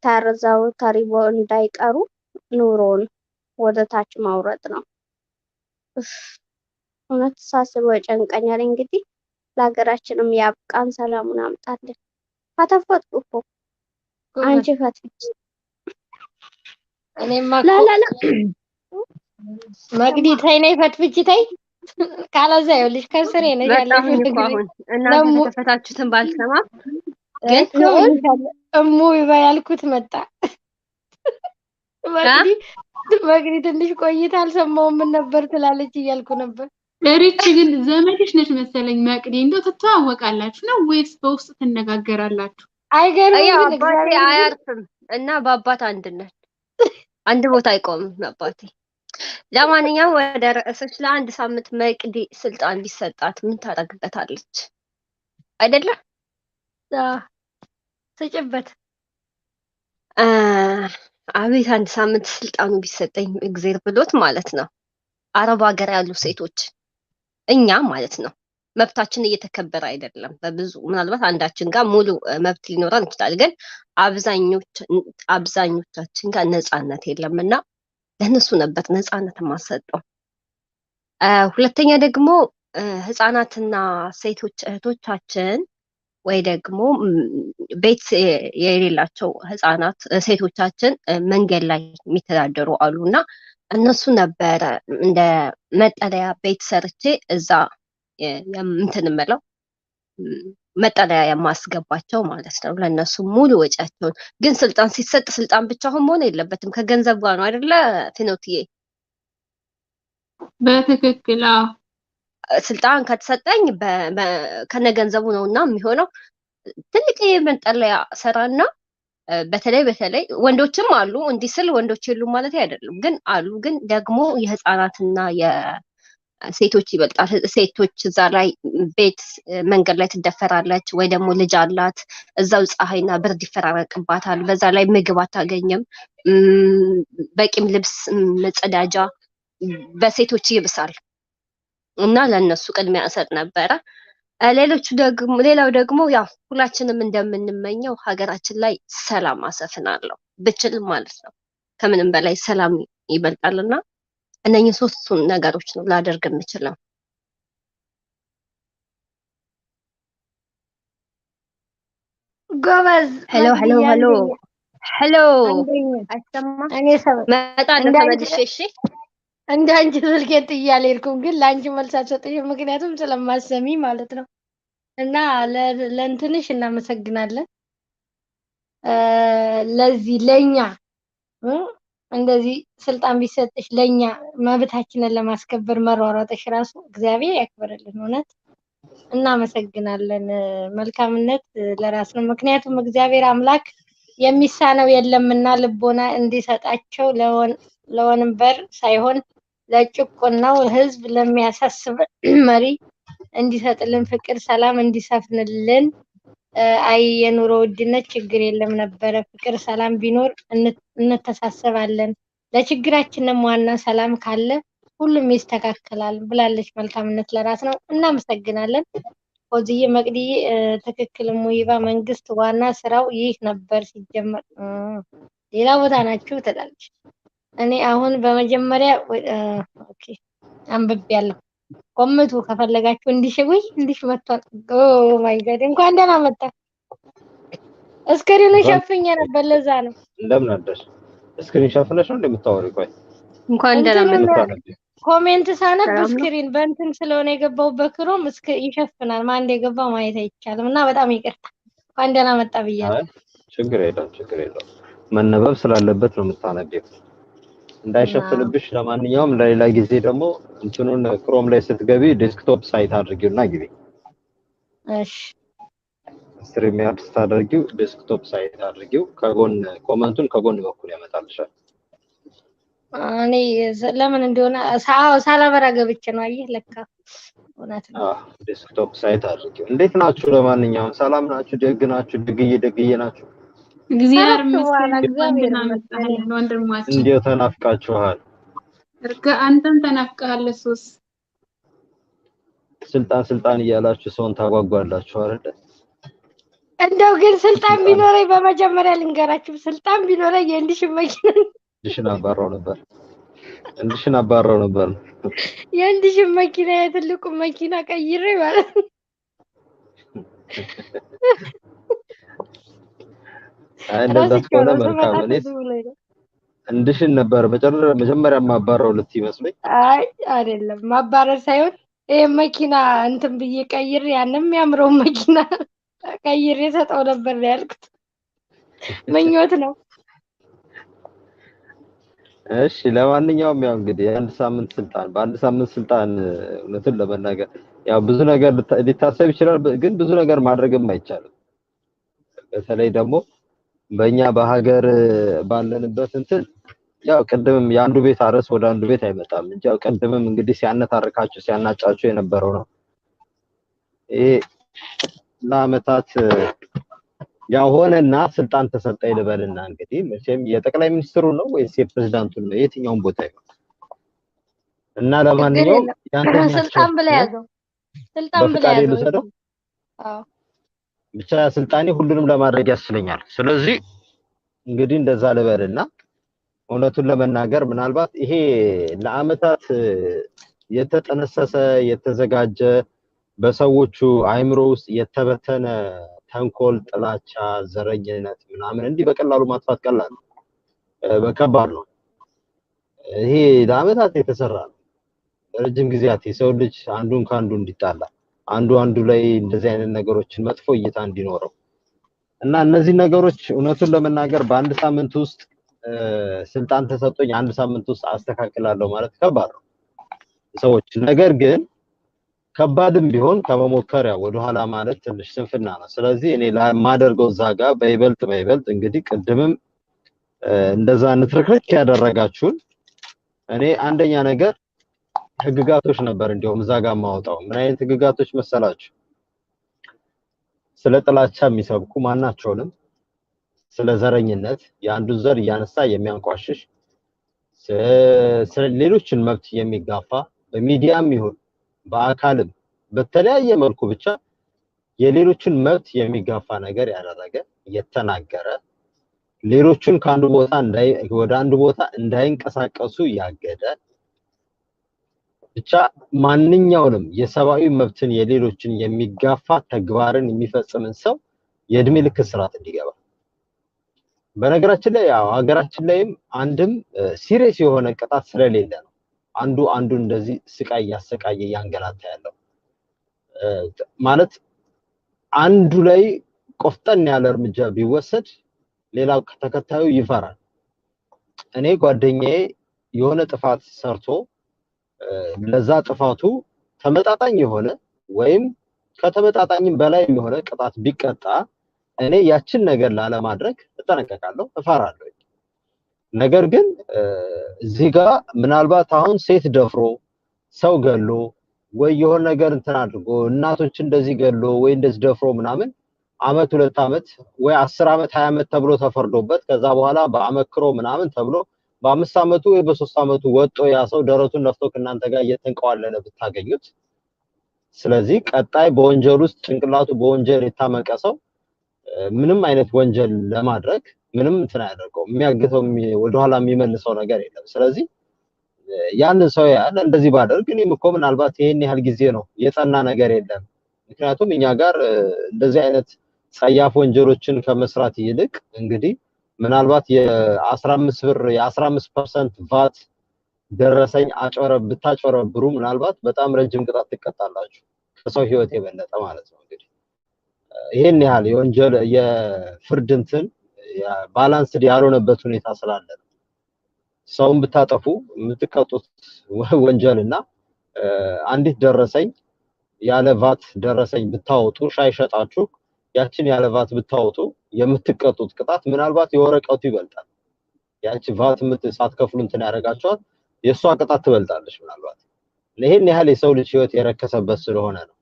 Speaker 4: ታርዘው ተሪበው እንዳይቀሩ ኑሮን ወደ ታች ማውረድ ነው። እውነት ሳስበው ይጨንቀኛል። እንግዲህ ለሀገራችንም ያብቃን፣ ሰላሙን አምጣልን። ፈተፈትኩ እኮ አንቺ ፈትፍች።
Speaker 2: እኔማ
Speaker 4: ላላላ
Speaker 2: መቅዲ ተይ ነይ ፈትፍች ተይ ካለዛ ይኸውልሽ ከስሬ ነሽ ያለሽ
Speaker 3: መጣሁኝ እኮ አሁን እናንተ የተፈታችሁትን ባልሰማ ግን
Speaker 2: እሙይባ ያልኩት መጣ። መቅዲ ትንሽ ቆይታ አልሰማውም ምን ነበር ትላለች እያልኩ ነበር።
Speaker 1: ሪች ግን ዘመድሽ ነች መሰለኝ መቅዲ። እንደው ትተዋወቃላችሁ ነው ወይስ በውስጥ ትነጋገራላችሁ?
Speaker 2: አይገርምም?
Speaker 3: ያው
Speaker 2: ግን
Speaker 3: አባቴ
Speaker 2: እግዚአብሔር
Speaker 3: አያርፍም እና በአባት አንድነት አንድ ቦታ አይቆምም አባቴ። ለማንኛውም ወደ ርዕሶች፣ ለአንድ ሳምንት መቅዲ ስልጣን ቢሰጣት ምን ታደርግበታለች? አይደለም
Speaker 2: ስጭበት።
Speaker 3: አቤት አንድ ሳምንት ስልጣኑ ቢሰጠኝ እግዜር ብሎት ማለት ነው። አረብ ሀገር ያሉ ሴቶች እኛ ማለት ነው መብታችን እየተከበረ አይደለም። በብዙ ምናልባት አንዳችን ጋር ሙሉ መብት ሊኖረን ይችላል፣ ግን አብዛኞቻችን ጋር ነፃነት የለም እና ለእነሱ ነበር ነፃነት የማሰጠው። ሁለተኛ ደግሞ ህፃናትና ሴቶች እህቶቻችን ወይ ደግሞ ቤት የሌላቸው ህፃናት ሴቶቻችን መንገድ ላይ የሚተዳደሩ አሉ እና እነሱ ነበረ እንደ መጠለያ ቤት ሰርቼ እዛ እንትን እምለው መጠለያ የማስገባቸው ማለት ነው። ለእነሱ ሙሉ ወጪያቸውን። ግን ስልጣን ሲሰጥ ስልጣን ብቻ አሁን መሆን የለበትም ከገንዘብ ጋር ነው አይደለ ፊኖትዬ?
Speaker 1: በትክክል
Speaker 3: ስልጣን ከተሰጠኝ ከነገንዘቡ ነው እና የሚሆነው ትልቅ መጠለያ ሰራና በተለይ ወንዶችም አሉ። እንዲህ ስል ወንዶች የሉም ማለት አይደለም፣ ግን አሉ። ግን ደግሞ የህፃናትና የሴቶች ይበልጣል። ሴቶች እዛ ላይ ቤት መንገድ ላይ ትደፈራለች፣ ወይ ደግሞ ልጅ አላት እዛው ፀሐይና ብርድ ይፈራረቅባታል። በዛ ላይ ምግብ አታገኝም፣ በቂም ልብስ፣ መጸዳጃ በሴቶች ይብሳል እና ለእነሱ ቅድሚያ እሰጥ ነበረ። ሌላው ደግሞ ያው ሁላችንም እንደምንመኘው ሀገራችን ላይ ሰላም አሰፍናለሁ ብችል ማለት ነው። ከምንም በላይ ሰላም ይበልጣልና እነኚህ ሶስቱን ነገሮች ነው ላደርግ የምችለው።
Speaker 2: ጎበዝ።
Speaker 3: ሄሎ አይሰማም? እመጣለሁ ተመልሼ። እሺ
Speaker 2: እንደ አንቺ ስልኬን ጥዬ አልሄድኩም፣ ግን ለአንቺ መልስ አልሰጥሽም፣ ምክንያቱም ስለማሰሚ ማለት ነው። እና ለእንትንሽ እናመሰግናለን። ለዚህ ለኛ እንደዚህ ስልጣን ቢሰጥሽ ለኛ መብታችንን ለማስከበር መሯሯጥሽ ራሱ እግዚአብሔር ያክብርልን። እውነት እናመሰግናለን። መልካምነት ለራስ ነው። ምክንያቱም እግዚአብሔር አምላክ የሚሳነው የለምና ልቦና እንዲሰጣቸው ለወንበር ሳይሆን ለጭቆናው ህዝብ ለሚያሳስብ መሪ እንዲሰጥልን፣ ፍቅር ሰላም እንዲሰፍንልን። አይ የኑሮ ውድነት ችግር የለም ነበረ፣ ፍቅር ሰላም ቢኖር እንተሳሰባለን። ለችግራችንም ዋና ሰላም ካለ ሁሉም ይስተካከላል ብላለች። መልካምነት ለራስ ነው። እናመሰግናለን። ፎዝዬ መቅዲዬ ትክክል ሙይባ መንግስት ዋና ስራው ይህ ነበር ሲጀመር ሌላ ቦታ ናችሁ ትላለች። እኔ አሁን በመጀመሪያ ኦኬ አንብቤያለሁ። ኮምቱ ከፈለጋችሁ እንዲሽ መጥቷል። ኦ ማይ ጋድ እንኳን ደህና መጣ። እስክሪኑ ሸፍኜ ነበር ለዛ ነው።
Speaker 5: እንደምን አደርሽ? እስክሪን ሸፍነሽ ነው እንደምታወሪው? ቆይ
Speaker 3: እንኳን ደህና መጣ።
Speaker 2: ኮሜንት ሳነብ ስክሪን በእንትን ስለሆነ የገባው በክሮም ይሸፍናል። ማን እንደገባው ማየት አይቻልም እና በጣም ይቅርታ። እንኳን ደህና መጣ ብያለሁ።
Speaker 5: ችግር የለውም። መነበብ ስላለበት ነው የምታነቢው። እንዳይሸፍንብሽ ለማንኛውም ለሌላ ጊዜ ደግሞ እንትኑን ክሮም ላይ ስትገቢ ዴስክቶፕ ሳይት አድርጊውና ግቢ።
Speaker 2: እሺ
Speaker 5: ስትሪም ያርድ ስታደርጊው ዴስክቶፕ ሳይት አድርጊው። ከጎን ኮመንቱን ከጎን በኩል ያመጣልሻል።
Speaker 2: እኔ ለምን እንደሆነ ሳላበራ ገብቼ ነው። አየህ ለካ እውነት ነው።
Speaker 5: ዴስክቶፕ ሳይት አድርጊው። እንዴት ናችሁ? ለማንኛውም ሰላም ናችሁ? ደግ ናችሁ? ደግዬ ናችሁ?
Speaker 1: እግዚአብሔር ይመስገን ወንድማችን።
Speaker 5: እንዴው ተናፍቃችኋል?
Speaker 1: አንተም ተናፍቀሃል። ሱስ
Speaker 5: ስልጣን እያላችሁ ሰውን ታጓጓላችሁ አይደል?
Speaker 2: እንደው ግን ስልጣን ቢኖረኝ በመጀመሪያ ልንገራችሁ፣ ስልጣን ቢኖረኝ የእንድሽን መኪና እንድሽን አባራው ነበር። የእንድሽን መኪና የትልቁ መኪና ቀይሬ ማለት ነው።
Speaker 5: እንደዛ ከሆነ መልካም። እኔስ እንድሽን ነበር መጀመሪያ ማባራው ልትይመስለኝ።
Speaker 2: አይ አይደለም ማባረር ሳይሆን ይሄ መኪና እንትን ብዬ ቀይሬ ያንም ያምረው መኪና ቀይሬ ሰጠው ነበር ያልኩት። ምኞት ነው።
Speaker 5: እሺ ለማንኛውም ያው እንግዲህ በአንድ ሳምንት ስልጣን እውነቱን ለመናገር ያው ብዙ ነገር ሊታሰብ ይችላል፣ ግን ብዙ ነገር ማድረግም አይቻልም። በተለይ ደግሞ በእኛ በሀገር ባለንበት እንትን ያው ቅድምም የአንዱ ቤት አረስ ወደ አንዱ ቤት አይመጣም እንጂ ያው ቅድምም እንግዲህ ሲያነታርካችሁ ሲያናጫችሁ የነበረው ነው። ይሄ ለአመታት ያው ሆነና ስልጣን ተሰጠኝ ልበልና እንግዲህ መቼም የጠቅላይ ሚኒስትሩ ነው ወይስ የፕሬዝዳንቱ ነው? የትኛውን ቦታ ይሆን? እና ለማንኛውም
Speaker 2: ስልጣን ብለ ያዘው
Speaker 5: አዎ ብቻ ስልጣኔ ሁሉንም ለማድረግ ያስችለኛል። ስለዚህ እንግዲህ እንደዛ ልበልና እውነቱን ለመናገር ምናልባት ይሄ ለአመታት የተጠነሰሰ የተዘጋጀ በሰዎቹ አይምሮ ውስጥ የተበተነ ተንኮል፣ ጥላቻ፣ ዘረኝነት ምናምን እንዲህ በቀላሉ ማጥፋት ቀላል ነው፣ በከባድ ነው። ይሄ ለአመታት የተሰራ ነው። ረጅም ጊዜያት የሰው ልጅ አንዱን ካንዱ እንዲጣላ አንዱ ላይ እንደዚህ አይነት ነገሮችን መጥፎ እይታ እንዲኖረው እና እነዚህ ነገሮች እውነቱን ለመናገር በአንድ ሳምንት ውስጥ ስልጣን ተሰጥቶኝ አንድ ሳምንት ውስጥ አስተካክላለሁ ማለት ከባድ ነው ሰዎች። ነገር ግን ከባድም ቢሆን ከመሞከሪያ ወደ ኋላ ማለት ትንሽ ስንፍና ነው። ስለዚህ እኔ ለማደርገው ዛጋ በይበልጥ እንግዲህ ቅድምም እንደዛ ንትርክርክ ያደረጋችሁን እኔ አንደኛ ነገር ህግጋቶች ነበር እንደውም ዛጋ ማውጣው። ምን አይነት ህግጋቶች መሰላችሁ? ስለ ጥላቻ የሚሰብኩ ማናቸውንም፣ ስለ ዘረኝነት የአንዱን ዘር እያነሳ የሚያንቋሽሽ፣ ስለ ሌሎችን መብት የሚጋፋ በሚዲያም ይሁን በአካልም በተለያየ መልኩ ብቻ የሌሎችን መብት የሚጋፋ ነገር ያደረገ የተናገረ፣ ሌሎችን ከአንዱ ቦታ ወደ አንዱ ቦታ እንዳይንቀሳቀሱ ያገደ፣ ብቻ ማንኛውንም የሰብአዊ መብትን የሌሎችን የሚጋፋ ተግባርን የሚፈጽምን ሰው የእድሜ ልክ እስራት እንዲገባ። በነገራችን ላይ ያው ሀገራችን ላይም አንድም ሲሪየስ የሆነ ቅጣት ስለሌለ ነው አንዱ እንደዚህ ስቃይ ያሰቃየ ያንገላታ ያለው። ማለት አንዱ ላይ ቆፍጠን ያለ እርምጃ ቢወሰድ ሌላው ተከታዩ ይፈራል። እኔ ጓደኛዬ የሆነ ጥፋት ሰርቶ ለዛ ጥፋቱ ተመጣጣኝ የሆነ ወይም ከተመጣጣኝም በላይ የሆነ ቅጣት ቢቀጣ እኔ ያችን ነገር ላለማድረግ እጠነቀቃለሁ፣ እፈራለሁ። ነገር ግን እዚህ ጋር ምናልባት አሁን ሴት ደፍሮ ሰው ገሎ ወይ የሆነ ነገር እንትን አድርጎ እናቶች እንደዚህ ገሎ ወይ እንደዚህ ደፍሮ ምናምን አመት 2 አመት ወይ 10 አመት 20 አመት ተብሎ ተፈርዶበት ከዛ በኋላ በአመክሮ ምናምን ተብሎ በ5 አመቱ ወይ በ3 አመቱ ወጦ ያ ሰው ደረቱን ነፍቶ ከናንተ ጋር እየተንቀዋለለ ብታገኙት ስለዚህ ቀጣይ በወንጀል ውስጥ ጭንቅላቱ በወንጀል የታመቀ ሰው ምንም አይነት ወንጀል ለማድረግ ምንም እንትን አያደርገው የሚያግተው ወደኋላ የሚመልሰው ነገር የለም። ስለዚህ ያንን ሰው ያለ እንደዚህ ባደርግ እኔም እኮ ምናልባት ይሄን ያህል ጊዜ ነው የጸና ነገር የለም። ምክንያቱም እኛ ጋር እንደዚህ አይነት ጸያፍ ወንጀሎችን ከመስራት ይልቅ እንግዲህ ምናልባት የ15 ብር የ15% ቫት ደረሰኝ ብታጨረብሩ ምናልባት በጣም ረጅም ቅጣት ትቀጣላችሁ ከሰው ህይወት የበለጠ ማለት ነው። እንግዲህ ይሄን ያህል የወንጀል የፍርድ እንትን ባላንስድ ያልሆነበት ሁኔታ ስላለ ሰውን ብታጠፉ የምትቀጡት ወንጀልና አንዲት ደረሰኝ ያለ ቫት ደረሰኝ ብታወጡ ሻይ ሸጣችሁ ያችን ያለ ቫት ብታወጡ የምትቀጡት ቅጣት ምናልባት የወረቀቱ ይበልጣል። ያቺ ቫት ሳትከፍሉ እንትን ያደርጋችኋል የሷ ቅጣት ትበልጣለች ምናልባት። ይሄን ያህል የሰው ልጅ ህይወት የረከሰበት ስለሆነ ነው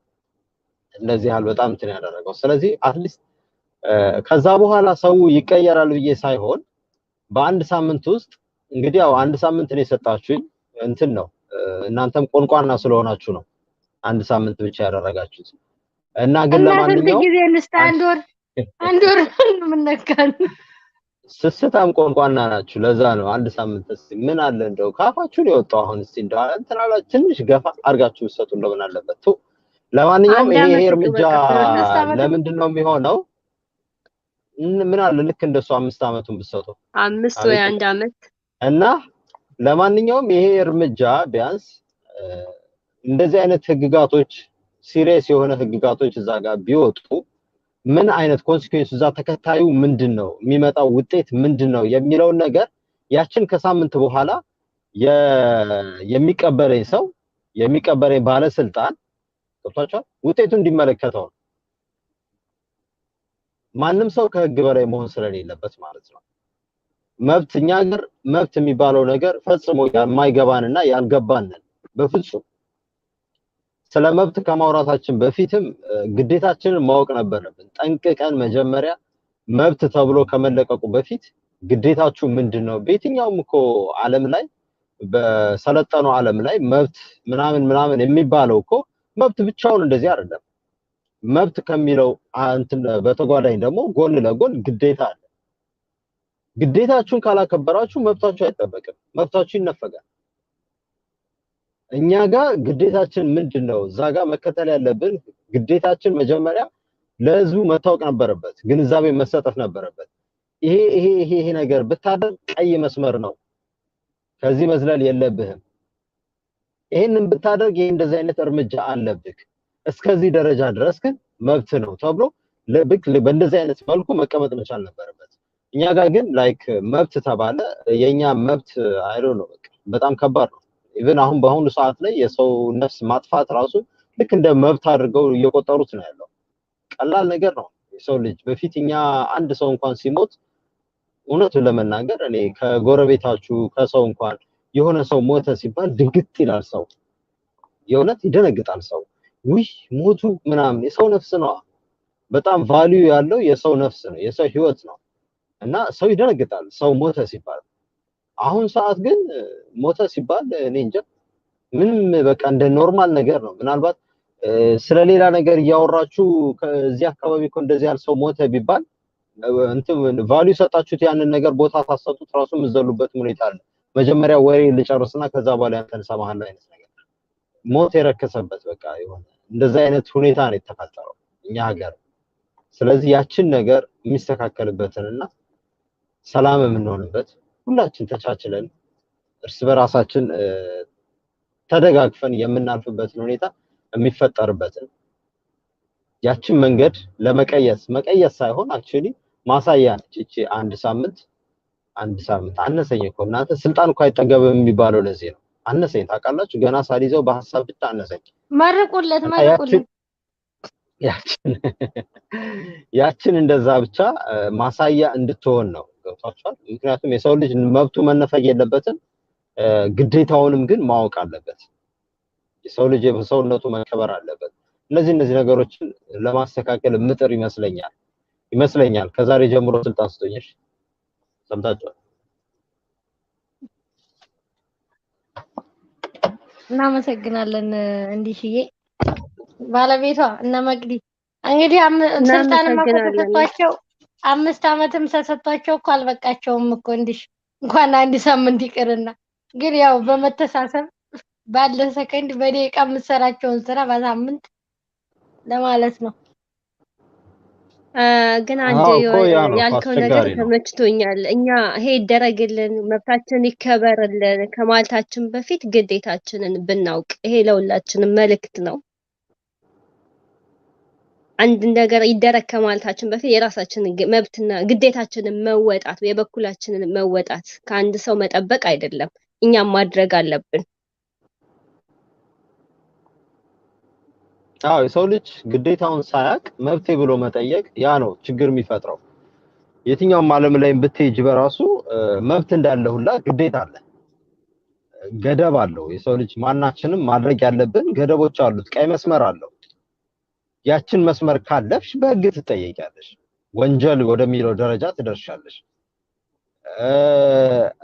Speaker 5: እንደዚህ ያህል በጣም እንትን ያደረገው። ስለዚህ አትሊስት ከዛ በኋላ ሰው ይቀየራል ብዬ ሳይሆን በአንድ ሳምንት ውስጥ እንግዲህ ያው አንድ ሳምንት ነው የሰጣችሁኝ እንትን ነው እናንተም ቆንቋና ስለሆናችሁ ነው አንድ ሳምንት ብቻ ያደረጋችሁት እና ግን ለማንኛውም
Speaker 2: ጊዜ እንስታ አንድ ወር ምን ነካን
Speaker 5: ስስታም ቆንቋና ናችሁ። ለዛ ነው አንድ ሳምንት ምን አለ እንደው ካፋችሁ ነው የወጣው። አሁን እስቲ እንደው እንትን አላ ትንሽ ገፋ አርጋችሁ ሰጡ እንደምን አለበት። ለማንኛውም ይሄ እርምጃ ለምንድን ነው የሚሆነው? ምን አለ ልክ እንደሱ 5 አመቱን ብትሰጡ
Speaker 3: 5 ወይ 1 አመት
Speaker 5: እና ለማንኛውም ይሄ እርምጃ ቢያንስ እንደዚህ አይነት ህግጋቶች ሲሪየስ የሆነ ህግጋቶች እዛ ጋር ቢወጡ ምን አይነት ኮንሲኩዌንስ እዛ ተከታዩ ምንድነው የሚመጣው ውጤት ምንድነው የሚለውን ነገር ያችን ከሳምንት በኋላ የሚቀበረኝ ባለስልጣን ገብቷቸዋል ውጤቱ እንዲመለከተው ማንም ሰው ከህግ በላይ መሆን ስለሌለበት ማለት ነው። መብት እኛ ሀገር መብት የሚባለው ነገር ፈጽሞ የማይገባንና ያልገባን በፍጹም ስለ መብት ከማውራታችን በፊትም ግዴታችንን ማወቅ ነበረብን። ጠንቅቀን መጀመሪያ መብት ተብሎ ከመለቀቁ በፊት ግዴታችሁ ምንድነው? በየትኛውም እኮ ዓለም ላይ በሰለጠነው ዓለም ላይ መብት ምናምን የሚባለው እኮ መብት ብቻውን እንደዚህ አይደለም። መብት ከሚለው እንትን በተጓዳኝ ደግሞ ጎን ለጎን ግዴታ አለ። ግዴታችሁን ካላከበራችሁ መብታችሁ አይጠበቅም፣ መብታችሁ ይነፈጋል። እኛ ጋር ግዴታችን ምንድነው? እዛ ጋር መከተል ያለብን ግዴታችን መጀመሪያ ለህዝቡ መታወቅ ነበረበት፣ ግንዛቤ መሰጠት ነበረበት። ይሄ ነገር ብታደርግ ቀይ መስመር ነው፣ ከዚህ መዝለል የለብህም። ይሄንን ብታደርግ ይሄ እንደዚህ አይነት እርምጃ አለብህ፣ እስከዚህ ደረጃ ድረስ ግን መብት ነው ተብሎ በእንደዚህ አይነት መልኩ መቀመጥ መቻል ነበረበት። እኛ ጋር ግን ላይክ መብት ተባለ። የኛ መብት አይዶ ነው በጣም ከባድ ነው። ኢቭን አሁን በአሁኑ ሰዓት ላይ የሰው ነፍስ ማጥፋት ራሱ ልክ እንደ መብት አድርገው እየቆጠሩት ነው ያለው። ቀላል ነገር ነው። የሰው ልጅ በፊትኛ አንድ ሰው እንኳን ሲሞት እውነቱን ለመናገር እኔ ከጎረቤታችሁ ከሰው እንኳን የሆነ ሰው ሞተ ሲባል ድንግጥ ይላል ሰው፣ የእውነት ይደነግጣል ሰው። ውይ ሞቱ ምናምን የሰው ነፍስ ነው። በጣም ቫልዩ ያለው የሰው ነፍስ ነው፣ የሰው ህይወት ነው እና ሰው ይደነግጣል ሰው ሞተ ሲባል። አሁን ሰዓት ግን ሞተ ሲባል እኔ እንጃ ምንም በቃ እንደ ኖርማል ነገር ነው። ምናልባት ስለሌላ ነገር እያወራችሁ ከዚህ አካባቢ እኮ እንደዚህ ያለ ሰው ሞተ ቢባል እንትን ቫልዩ ሰጣችሁት ያንን ነገር ቦታ ታሰጡት ራሱ ምዘሉበት ሁኔታ አለ። መጀመሪያ ወሬ ልጨርስና ከዛ በኋላ አንተን ሰማሃለሁ አይነት ነገር ሞት የረከሰበት በቃ ይሆነ እንደዛ አይነት ሁኔታ ነው የተፈጠረው እኛ ሀገር። ስለዚህ ያችን ነገር የሚስተካከልበትንና ሰላም የምንሆንበት ሁላችን ተቻችለን እርስ በራሳችን ተደጋግፈን የምናልፍበትን ሁኔታ የሚፈጠርበትን ያችን መንገድ ለመቀየስ ሳይሆን አክቹሊ ማሳያ ነች እቺ አንድ ሳምንት አነሰኝ እኮ እናንተ ስልጣን እኮ አይጠገብም የሚባለው ለዚህ ነው። አነሰኝ ታውቃላችሁ፣ ገና ሳልይዘው በሐሳብ ብቻ አነሰኝ።
Speaker 2: መርቁለት
Speaker 5: ያችን እንደዛ ብቻ ማሳያ እንድትሆን ነው። ገብቷችኋል? ምክንያቱም የሰው ልጅ መብቱ መነፈግ የለበትም፣ ግዴታውንም ግን ማወቅ አለበት። የሰው ልጅ በሰውነቱ መከበር አለበት። እነዚህ ነገሮችን ለማስተካከል ምጥር ይመስለኛል። ከዛሬ ጀምሮ ስልጣን ስጦኝሽ ሰምታችኋል።
Speaker 2: እናመሰግናለን እንዲሽዬ። ባለቤቷ እነ መቅዲ እንግዲህ ስልጣንማ እኮ ተሰጥቷቸው 5 ዓመትም ተሰጥቷቸው እኮ አልበቃቸውም እኮ እንዲሽ እንኳን አንድ ሳምንት ይቅርና ግን ያው በመተሳሰብ ባለ ሰከንድ በደቂቃ የምትሰራቸውን ስራ በሳምንት ለማለት ነው።
Speaker 3: ግን አንድ ያልከው ነገር ተመችቶኛል። እኛ ይሄ ይደረግልን መብታችን ይከበርልን ከማለታችን በፊት ግዴታችንን ብናውቅ ይሄ ለሁላችንም መልእክት ነው። አንድ ነገር ይደረግ ከማለታችን በፊት የራሳችንን መብትና ግዴታችንን መወጣት የበኩላችንን መወጣት ከአንድ ሰው መጠበቅ አይደለም፣ እኛም ማድረግ አለብን።
Speaker 5: አዎ የሰው ልጅ ግዴታውን ሳያቅ መብቴ ብሎ መጠየቅ ያ ነው ችግር የሚፈጥረው። የትኛውም ዓለም ላይ ብትሄጅ በራሱ መብት እንዳለ ሁላ ግዴታ አለ፣ ገደብ አለው። የሰው ልጅ ማናችንም ማድረግ ያለብን ገደቦች አሉት፣ ቀይ መስመር አለው። ያችን መስመር ካለፍሽ በህግ ትጠየቂያለሽ፣ ወንጀል ወደሚለው ደረጃ ትደርሻለሽ።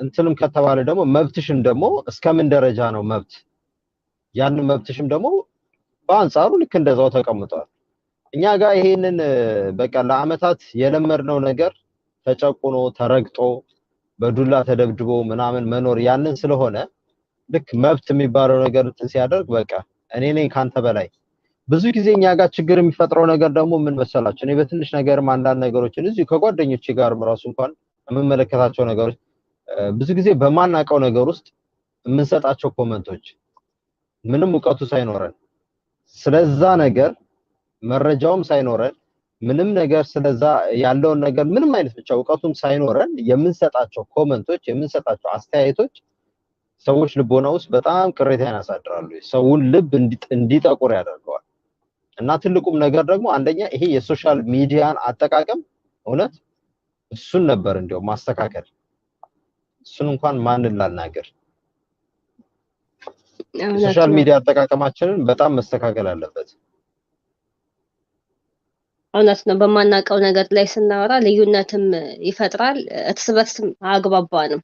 Speaker 5: እንትንም ከተባለ ደግሞ መብትሽን ደግሞ እስከምን ደረጃ ነው መብት፣ ያንን መብትሽም ደግሞ በአንጻሩ ልክ እንደዛው ተቀምጧል። እኛ ጋር ይሄንን በቃ ለአመታት የለመድነው ነገር ተጨቁኖ ተረግጦ በዱላ ተደብድቦ ምናምን መኖር ያንን ስለሆነ ልክ መብት የሚባለው ነገር ሲያደርግ በቃ እኔ ነኝ ካንተ በላይ። ብዙ ጊዜ እኛ ጋር ችግር የሚፈጥረው ነገር ደግሞ ምን መሰላችሁ? እኔ በትንሽ ነገርም አንዳንድ ነገሮችን እዚህ ከጓደኞቼ ጋር ራሱ እንኳን የምመለከታቸው ነገሮች ብዙ ጊዜ በማናውቀው ነገር ውስጥ የምንሰጣቸው ኮመንቶች ምንም እውቀቱ ሳይኖረን ስለዛ ነገር መረጃውም ሳይኖረን ምንም ነገር ስለዛ ያለውን ነገር ምንም አይነት ብቻ እውቀቱም ሳይኖረን የምንሰጣቸው ኮመንቶች የምንሰጣቸው አስተያየቶች ሰዎች ልቦና ውስጥ በጣም ቅሬታን ያሳድራሉ። ሰውን ልብ እንዲጠቁር ያደርገዋል። እና ትልቁም ነገር ደግሞ አንደኛ ይሄ የሶሻል ሚዲያን አጠቃቀም እውነት እሱን ነበር እንደው ማስተካከል። እሱን እንኳን ማንን ላናገር፣ ሶሻል ሚዲያ አጠቃቀማችንን በጣም መስተካከል አለበት።
Speaker 3: እውነት ነው። በማናውቀው ነገር ላይ ስናወራ ልዩነትም ይፈጥራል፣ እርስ በርስም አያግባባንም።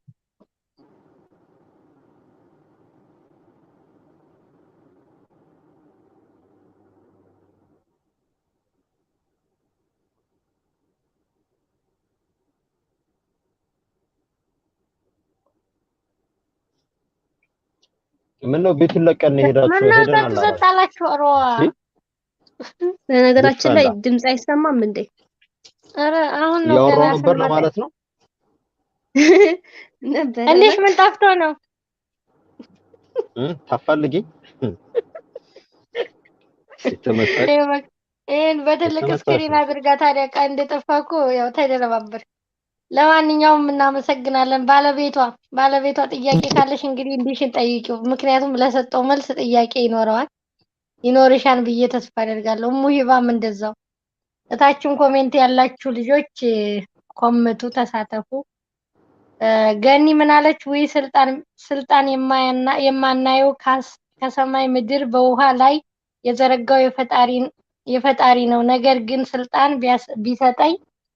Speaker 5: ምን ነው ቤቱን ለቀን ሄዳችሁ ሄደናል
Speaker 2: ተሰጣላችሁ ሮ
Speaker 3: በነገራችን ላይ ድምጽ አይሰማም እንዴ?
Speaker 2: አረ አሁን ነው
Speaker 5: ያወራው ነበር ማለት ነው
Speaker 3: ነበር።
Speaker 2: እንዴሽ ምን ጠፍቶ ነው?
Speaker 5: ታፋልጊ ተመሰለ
Speaker 2: ይሄን በትልቅ ስክሪን አድርጋ ታዲያ ቃ እንደጠፋኩ ያው ተደረባበር። ለማንኛውም እናመሰግናለን። ባለቤቷ ጥያቄ ካለሽ እንግዲህ እንዲሽን ጠይቂው፣ ምክንያቱም ለሰጠው መልስ ጥያቄ ይኖርሻል ብዬ ተስፋ አደርጋለሁ። ሙሂባም እንደዛው። እታችን ኮሜንት ያላችሁ ልጆች ኮምቱ፣ ተሳተፉ። ገኒ ምን አለች? ወይ ስልጣን የማናየው ከሰማይ ምድር በውሃ ላይ የዘረጋው የፈጣሪ ነው። ነገር ግን ስልጣን ቢሰጠኝ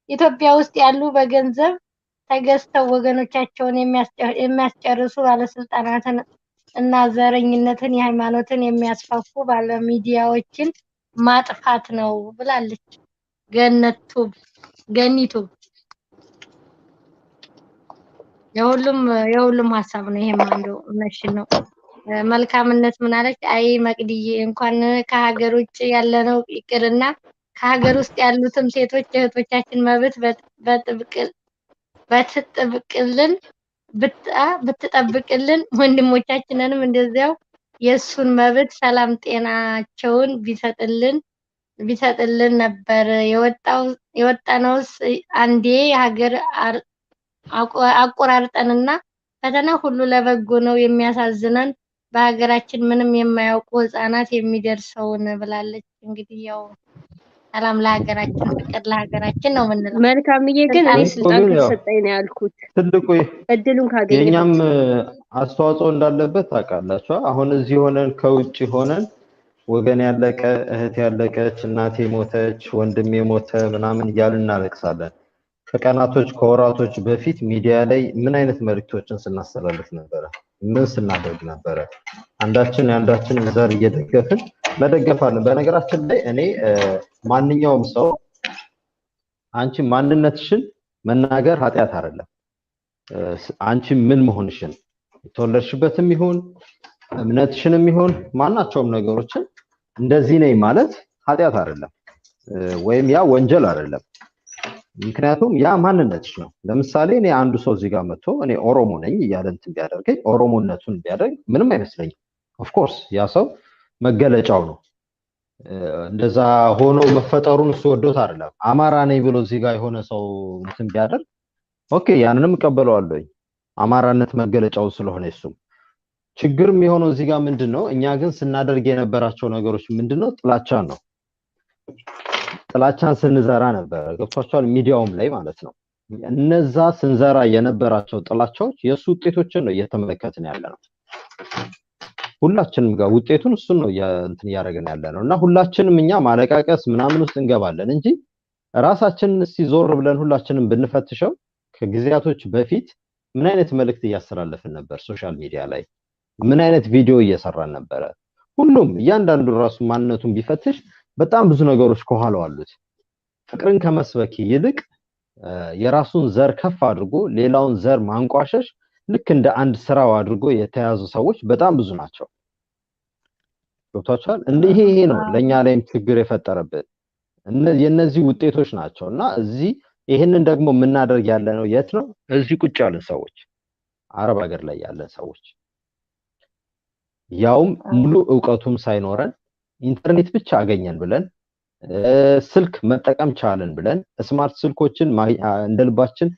Speaker 2: ኢትዮጵያ ውስጥ ያሉ በገንዘብ ተገዝተው ወገኖቻቸውን የሚያስጨርሱ ባለስልጣናትን እና ዘረኝነትን የሃይማኖትን የሚያስፋፉ ባለሚዲያዎችን ማጥፋት ነው ብላለች ገኒቱ። የሁሉም ሀሳብ ነው። ይሄም አንዱ መሽን ነው። መልካምነት ምን አለች? አይ መቅዲዬ እንኳን ከሀገር ውጭ ያለነው ይቅርና ከሀገር ውስጥ ያሉትም ሴቶች እህቶቻችን መብት ብትጠብቅልን ወንድሞቻችንንም እንደዚያው የሱን መብት ሰላም ጤናቸውን ቢሰጥልን ነበር። የወጣነውስ አንዴ ሀገር አቆራርጠንና ፈተና ሁሉ ለበጎ ነው። የሚያሳዝነን በሀገራችን ምንም የማያውቁ ህፃናት የሚደርሰውን ብላለች። እንግዲህ ያው ሰላም ለሀገራችን፣ ፍቅር ለሀገራችን ነው የምንለው።
Speaker 3: መልካምዬ ግን እኔ ስልጣን ተሰጠኝ ነው ያልኩት።
Speaker 5: ትልቁ
Speaker 3: እድሉን ካገኘ
Speaker 5: የኛም አስተዋጽኦ እንዳለበት ታውቃላችሁ። አሁን እዚህ ሆነን ከውጭ ሆነን ወገን ያለቀ፣ እህት ያለቀች፣ እናቴ ሞተች፣ ወንድሜ ሞተ ምናምን እያልን እናለቅሳለን። ከቀናቶች ከወራቶች በፊት ሚዲያ ላይ ምን አይነት መልእክቶችን ስናስተላልፍ ነበረ? ምን ስናደርግ ነበረ? አንዳችን የአንዳችንን ዘር እየደገፍን መደገፍ አለን። በነገራችን ላይ እኔ ማንኛውም ሰው አንቺ ማንነትሽን መናገር ኃጢአት አይደለም። አንቺ ምን መሆንሽን የተወለድሽበትም ይሁን እምነትሽንም ይሁን ማናቸውም ነገሮችን እንደዚህ ነኝ ማለት ኃጢአት አይደለም፣ ወይም ያ ወንጀል አይደለም። ምክንያቱም ያ ማንነትሽ ነው። ለምሳሌ እኔ አንዱ ሰው እዚህ ጋር መጥቶ እኔ ኦሮሞ ነኝ እያለ እንትን ቢያደርገኝ ኦሮሞነቱን ቢያደርግ ምንም አይመስለኝም። ኦፍ ኮርስ ያ ሰው መገለጫው ነው። እንደዛ ሆኖ መፈጠሩን እሱ ወዶት አይደለም። አማራ ነኝ ብሎ እዚህ ጋር የሆነ ሰው እንትን ቢያደርግ ኦኬ ያንንም እቀበለዋለሁ፣ አማራነት መገለጫው ስለሆነ። እሱም ችግርም የሆነው እዚህ ጋር ምንድነው እኛ ግን ስናደርግ የነበራቸው ነገሮች ምንድነው? ጥላቻን ነው። ጥላቻን ስንዘራ ነበር። ገብቷቸዋል። ሚዲያውም ላይ ማለት ነው። እነዛ ስንዘራ የነበራቸው ጥላቻዎች የሱ ውጤቶችን ነው እየተመለከትን ያለ ነው። ሁላችንም ጋር ውጤቱን እሱን ነው እንትን ያደረገን ያለ ነው። እና ሁላችንም እኛ ማለቃቀስ ምናምን ውስጥ እንገባለን እንጂ ራሳችንን እስቲ ዞር ብለን ሁላችንም ብንፈትሸው ከጊዜያቶች በፊት ምን አይነት መልእክት እያስተላለፍን ነበር? ሶሻል ሚዲያ ላይ ምን አይነት ቪዲዮ እየሰራን ነበረ? ሁሉም እያንዳንዱ ራሱ ማንነቱን ቢፈትሽ በጣም ብዙ ነገሮች ከኋላው አሉት። ፍቅርን ከመስበክ ይልቅ የራሱን ዘር ከፍ አድርጎ ሌላውን ዘር ማንቋሸሽ ልክ እንደ አንድ ስራው አድርጎ የተያዙ ሰዎች በጣም ብዙ ናቸው። ገብቷችኋል? ይሄ ነው ለኛ ላይም ችግር የፈጠረብን የነዚህ ውጤቶች ናቸውና እዚህ ይሄንን ደግሞ የምናደርግ ያለ ነው የት ነው? እዚህ ቁጭ ያለን ሰዎች፣ አረብ ሀገር ላይ ያለን ሰዎች ያውም ሙሉ ዕውቀቱም ሳይኖረን ኢንተርኔት ብቻ አገኘን ብለን ስልክ መጠቀም ቻለን ብለን ስማርት ስልኮችን እንደልባችን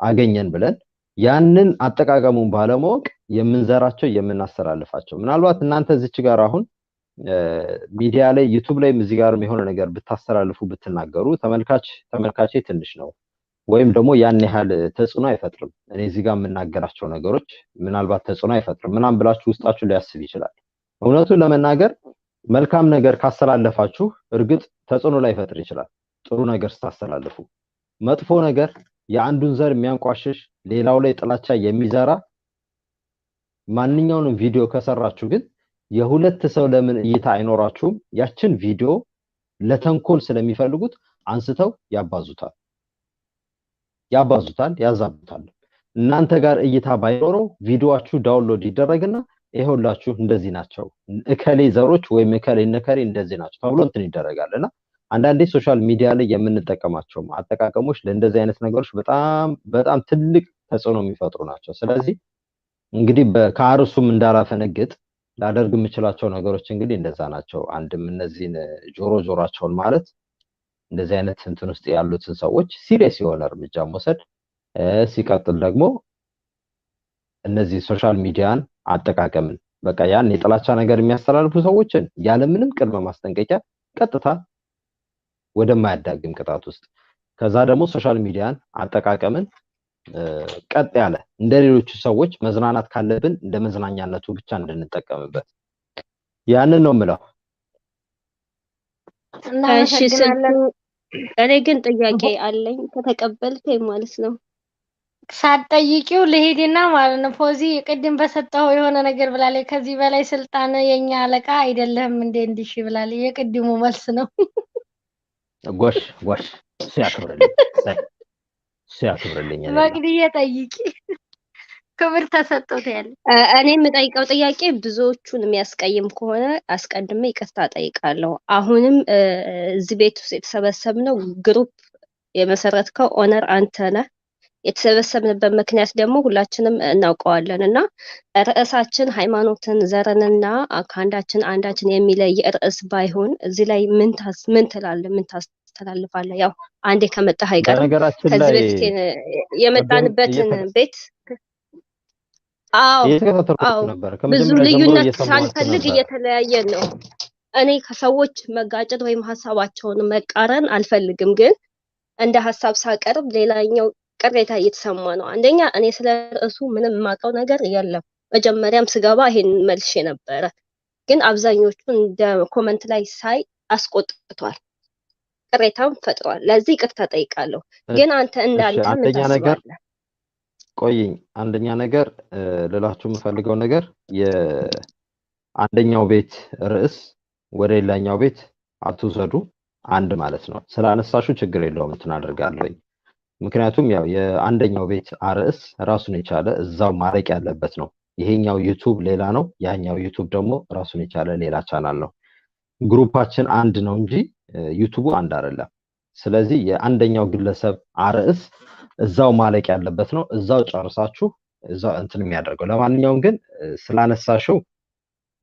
Speaker 5: አገኘን ብለን ያንን አጠቃቀሙን ባለማወቅ የምንዘራቸው የምናስተላልፋቸው ምናልባት እናንተ እዚች ጋር አሁን ሚዲያ ላይ ዩቲዩብ ላይ እዚህ ጋር የሆነ ነገር ብታስተላልፉ ብትናገሩ ተመልካቼ ትንሽ ነው ወይም ደግሞ ያን ያህል ተጽዕኖ አይፈጥርም። እኔ እዚህ ጋር የምናገራቸው ነገሮች ምናልባት ተጽዕኖ አይፈጥርም ምናምን ብላችሁ ውስጣችሁ ሊያስብ ይችላል። እውነቱን ለመናገር መልካም ነገር ካስተላለፋችሁ እርግጥ ተጽዕኖ ላይፈጥር ይችላል። ጥሩ ነገር ስታስተላልፉ መጥፎ ነገር የአንዱን ዘር የሚያንቋሽሽ ሌላው ላይ ጥላቻ የሚዘራ ማንኛውንም ቪዲዮ ከሰራችሁ ግን የሁለት ሰው ለምን እይታ አይኖራችሁም? ያችን ቪዲዮ ለተንኮል ስለሚፈልጉት አንስተው ያባዙታል፣ ያዛቡታል። እናንተ ጋር እይታ ባይኖረው ቪዲዮአችሁ ዳውንሎድ ይደረግና ይሄውላችሁ እንደዚህ ናቸው እከሌ ዘሮች ወይም እከሌ ነከሬ እንደዚህ ናቸው ተብሎ እንትን ይደረጋልና አንዳንዴ ሶሻል ሚዲያ ላይ የምንጠቀማቸው አጠቃቀሞች ለእንደዚህ አይነት ነገሮች በጣም ትልቅ ተጽዕኖ የሚፈጥሩ ናቸው። ስለዚህ እንግዲህ ከአርሱም እንዳላፈነግጥ ላደርግ የምችላቸው ነገሮች እንግዲህ እንደዛ ናቸው። አንድም እነዚህን ጆሮአቸውን ማለት እንደዚህ አይነት እንትን ውስጥ ያሉትን ሰዎች ሲሪየስ የሆነ እርምጃ መውሰድ፣ ሲቀጥል ደግሞ እነዚህ ሶሻል ሚዲያን አጠቃቀምን በቃ ያን የጥላቻ ነገር የሚያስተላልፉ ሰዎችን ያለምንም ቅድመ ማስጠንቀቂያ ቀጥታ ወደማያዳግም ቅጣት ውስጥ ከዛ ደግሞ ሶሻል ሚዲያን አጠቃቀምን ቀጥ ያለ እንደሌሎቹ ሰዎች መዝናናት ካለብን እንደ መዝናኛነቱ ብቻ እንድንጠቀምበት ያንን ነው የምለው።
Speaker 3: እሺ እኔ ግን ጥያቄ አለኝ ከተቀበልከኝ ማለት ነው።
Speaker 2: ሳትጠይቂው ልሄድና ማለት ነው። ፎዚ ቅድም በሰጠው የሆነ ነገር ብላለች። ከዚህ በላይ ስልጣን የኛ አለቃ አይደለም እንዴ እንዲሽ ብላለች። የቅድሙ መልስ ነው።
Speaker 5: ጎሽ ሲያክብርልኝ
Speaker 2: መቅድዬ ጠይቂ፣ ክብር ተሰጥቶት ያለ።
Speaker 3: እኔ የምጠይቀው ጥያቄ ብዙዎቹን የሚያስቀይም ከሆነ አስቀድሜ ይቅርታ ጠይቃለሁ። አሁንም እዚህ ቤት ውስጥ የተሰበሰብነው ግሩፕ የመሰረትከው ኦነር አንተ ነህ። የተሰበሰብንበት ምክንያት ደግሞ ሁላችንም እናውቀዋለን እና ርዕሳችን ሃይማኖትን ዘርንና ከአንዳችን አንዳችን የሚለይ ርዕስ ባይሆን እዚህ ላይ ምን ትላለህ? ምን ታስተላልፋለህ? ያው አንዴ ከመጣህ አይቀርም ከዚህ በፊት የመጣንበትን ቤት ብዙ ልዩነት ሳንፈልግ እየተለያየን ነው። እኔ ከሰዎች መጋጨት ወይም ሀሳባቸውን መቃረን አልፈልግም፣ ግን እንደ ሀሳብ ሳቀርብ ሌላኛው ቅሬታ እየተሰማ ነው። አንደኛ እኔ ስለ ርዕሱ ምንም የማውቀው ነገር የለም። መጀመሪያም ስገባ ይሄን መልሼ ነበረ፣ ግን አብዛኞቹ እንደ ኮመንት ላይ ሳይ አስቆጥቷል፣ ቅሬታም ፈጥሯል። ለዚህ ይቅርታ ጠይቃለሁ። ግን አንተ እንዳንተ ምን ታስባለህ?
Speaker 5: ቆይኝ አንደኛ ነገር ልላችሁ የምፈልገው ነገር የአንደኛው ቤት ርዕስ ወደ ሌላኛው ቤት አትውሰዱ አንድ ማለት ነው። ስላነሳሹ ችግር የለውም እንትን አደርጋለሁኝ። ምክንያቱም ያው የአንደኛው ቤት ርዕስ ራሱን የቻለ እዛው ማለቅ ያለበት ነው። ይሄኛው ዩቲዩብ ሌላ ነው፣ ያኛው ዩቲዩብ ደግሞ ራሱን የቻለ ሌላ ቻናል ነው። ግሩፓችን አንድ ነው እንጂ ዩቲዩቡ አንድ አይደለም። ስለዚህ የአንደኛው ግለሰብ ርዕስ እዛው ማለቅ ያለበት ነው። እዛው ጨርሳችሁ እዛው እንትን የሚያደርገው። ለማንኛውም ግን ስላነሳሽው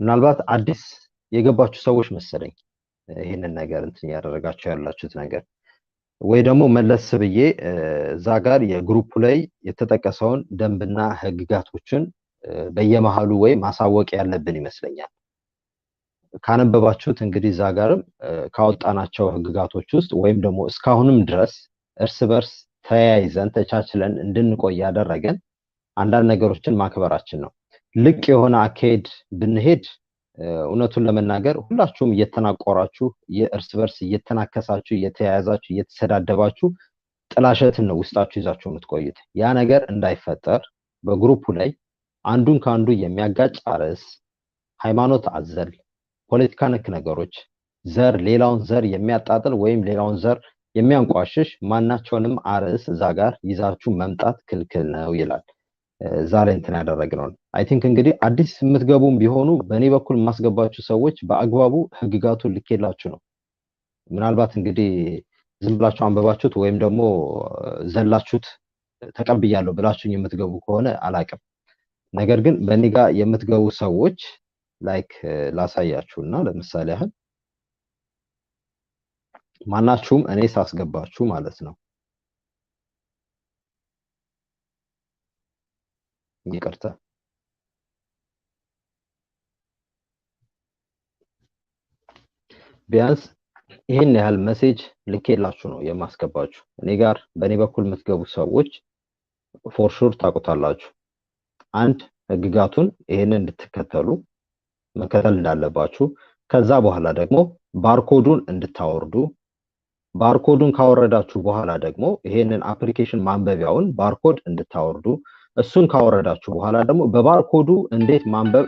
Speaker 5: ምናልባት አዲስ የገባችሁ ሰዎች መሰለኝ ይሄንን ነገር እንትን ያደረጋችሁ ያላችሁት ነገር ወይ ደግሞ መለስ ብዬ እዛ ጋር የግሩፑ ላይ የተጠቀሰውን ደንብና ህግጋቶችን በየመሃሉ ወይ ማሳወቅ ያለብን ይመስለኛል። ካነበባችሁት እንግዲህ እዛ ጋርም ካወጣናቸው ህግጋቶች ውስጥ ወይም ደግሞ እስካሁንም ድረስ እርስ በርስ ተያይዘን ተቻችለን እንድንቆይ ያደረገን አንዳንድ ነገሮችን ማክበራችን ነው። ልቅ የሆነ አካሄድ ብንሄድ እውነቱን ለመናገር ሁላችሁም እየተናቆራችሁ የእርስ በርስ እየተናከሳችሁ እየተያያዛችሁ እየተሰዳደባችሁ ጥላሸትን ነው ውስጣችሁ ይዛችሁ የምትቆዩት። ያ ነገር እንዳይፈጠር በግሩፑ ላይ አንዱን ካንዱ የሚያጋጭ ርዕስ፣ ሃይማኖት አዘል ፖለቲካ ነክ ነገሮች፣ ዘር ሌላውን ዘር የሚያጣጥል ወይም ሌላውን ዘር የሚያንቋሽሽ ማናቸውንም ርዕስ እዛ ጋር ይዛችሁ መምጣት ክልክል ነው ይላል። ዛሬ እንትን ያደረግነው አይ ቲንክ እንግዲህ አዲስ የምትገቡም ቢሆኑ በእኔ በኩል ማስገባችሁ ሰዎች በአግባቡ ህግጋቱን ልኬላችሁ ነው። ምናልባት እንግዲህ ዝም ብላችሁ አንበባችሁት ወይም ደግሞ ዘላችሁት ተቀብያለሁ ብላችሁኝ የምትገቡ ከሆነ አላቅም። ነገር ግን በእኔ ጋር የምትገቡ ሰዎች ላይክ ላሳያችሁና ለምሳሌ ያህል ማናችሁም እኔ ሳስገባችሁ ማለት ነው ይቅርታ ቢያንስ ይሄን ያህል ሜሴጅ ልኬላችሁ ነው የማስገባችሁ። እኔ ጋር በእኔ በኩል የምትገቡ ሰዎች ፎር ሹር ታውቁታላችሁ። አንድ ህግጋቱን ይሄንን እንድትከተሉ መከተል እንዳለባችሁ፣ ከዛ በኋላ ደግሞ ባርኮዱን እንድታወርዱ፣ ባርኮዱን ካወረዳችሁ በኋላ ደግሞ ይሄንን አፕሊኬሽን ማንበቢያውን ባርኮድ እንድታወርዱ፣ እሱን ካወረዳችሁ በኋላ ደግሞ በባርኮዱ እንዴት ማንበብ